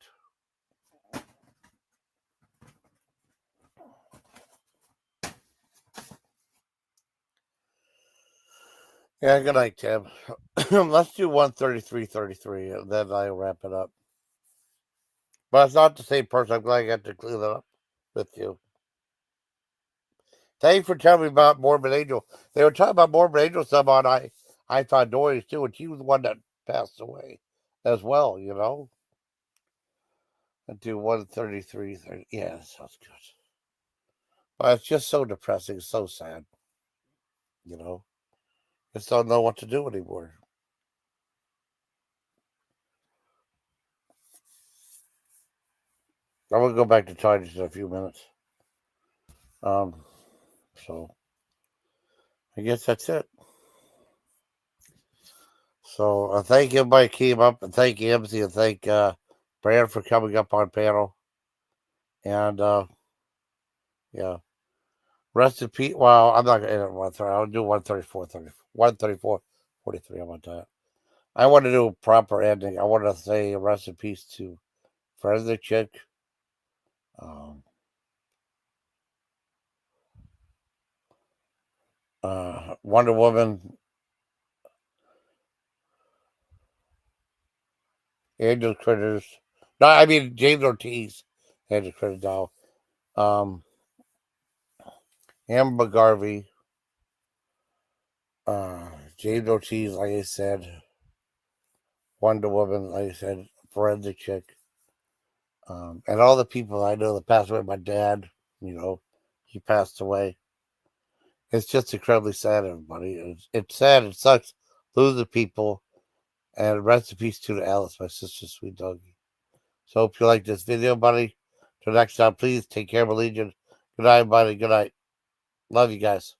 Speaker 1: Yeah, good night, Tim. Let's do 133.33, and then I'll wrap it up. But it's not the same person. I'm glad I got to clear that up with you. Thank you for telling me about Morbid Angel. They were talking about Morbid Angel some on I Thought Dories too, and she was the one that passed away as well. I do 133.30. Yeah, that sounds good. But it's just so depressing, so sad. You know, just don't know what to do anymore. I'm gonna go back to Titus in a few minutes. Um, so I guess that's it. So thank everybody came up, and thank MC, and thank Brad for coming up on panel. And yeah, rest in peace. Well, I'm not gonna end it 130. I'll do 134, 134, 43. How about that? I want to do a proper ending. I want to say rest in peace to Friend of the Chick, um, Wonder Woman, Angel Critters. No, I mean James Ortiz, Angel Critters now. Um, Amber Garvey, James Ortiz, like I said, Wonder Woman, like I said, Forensic Chick, and all the people I know that passed away. My dad, he passed away. It's just incredibly sad, everybody. It's sad. It sucks losing people. And rest in peace to Alice, my sister, sweet doggy. So hope you like this video, buddy. Till next time, please take care of Legion. Good night, buddy. Good night. Love you guys.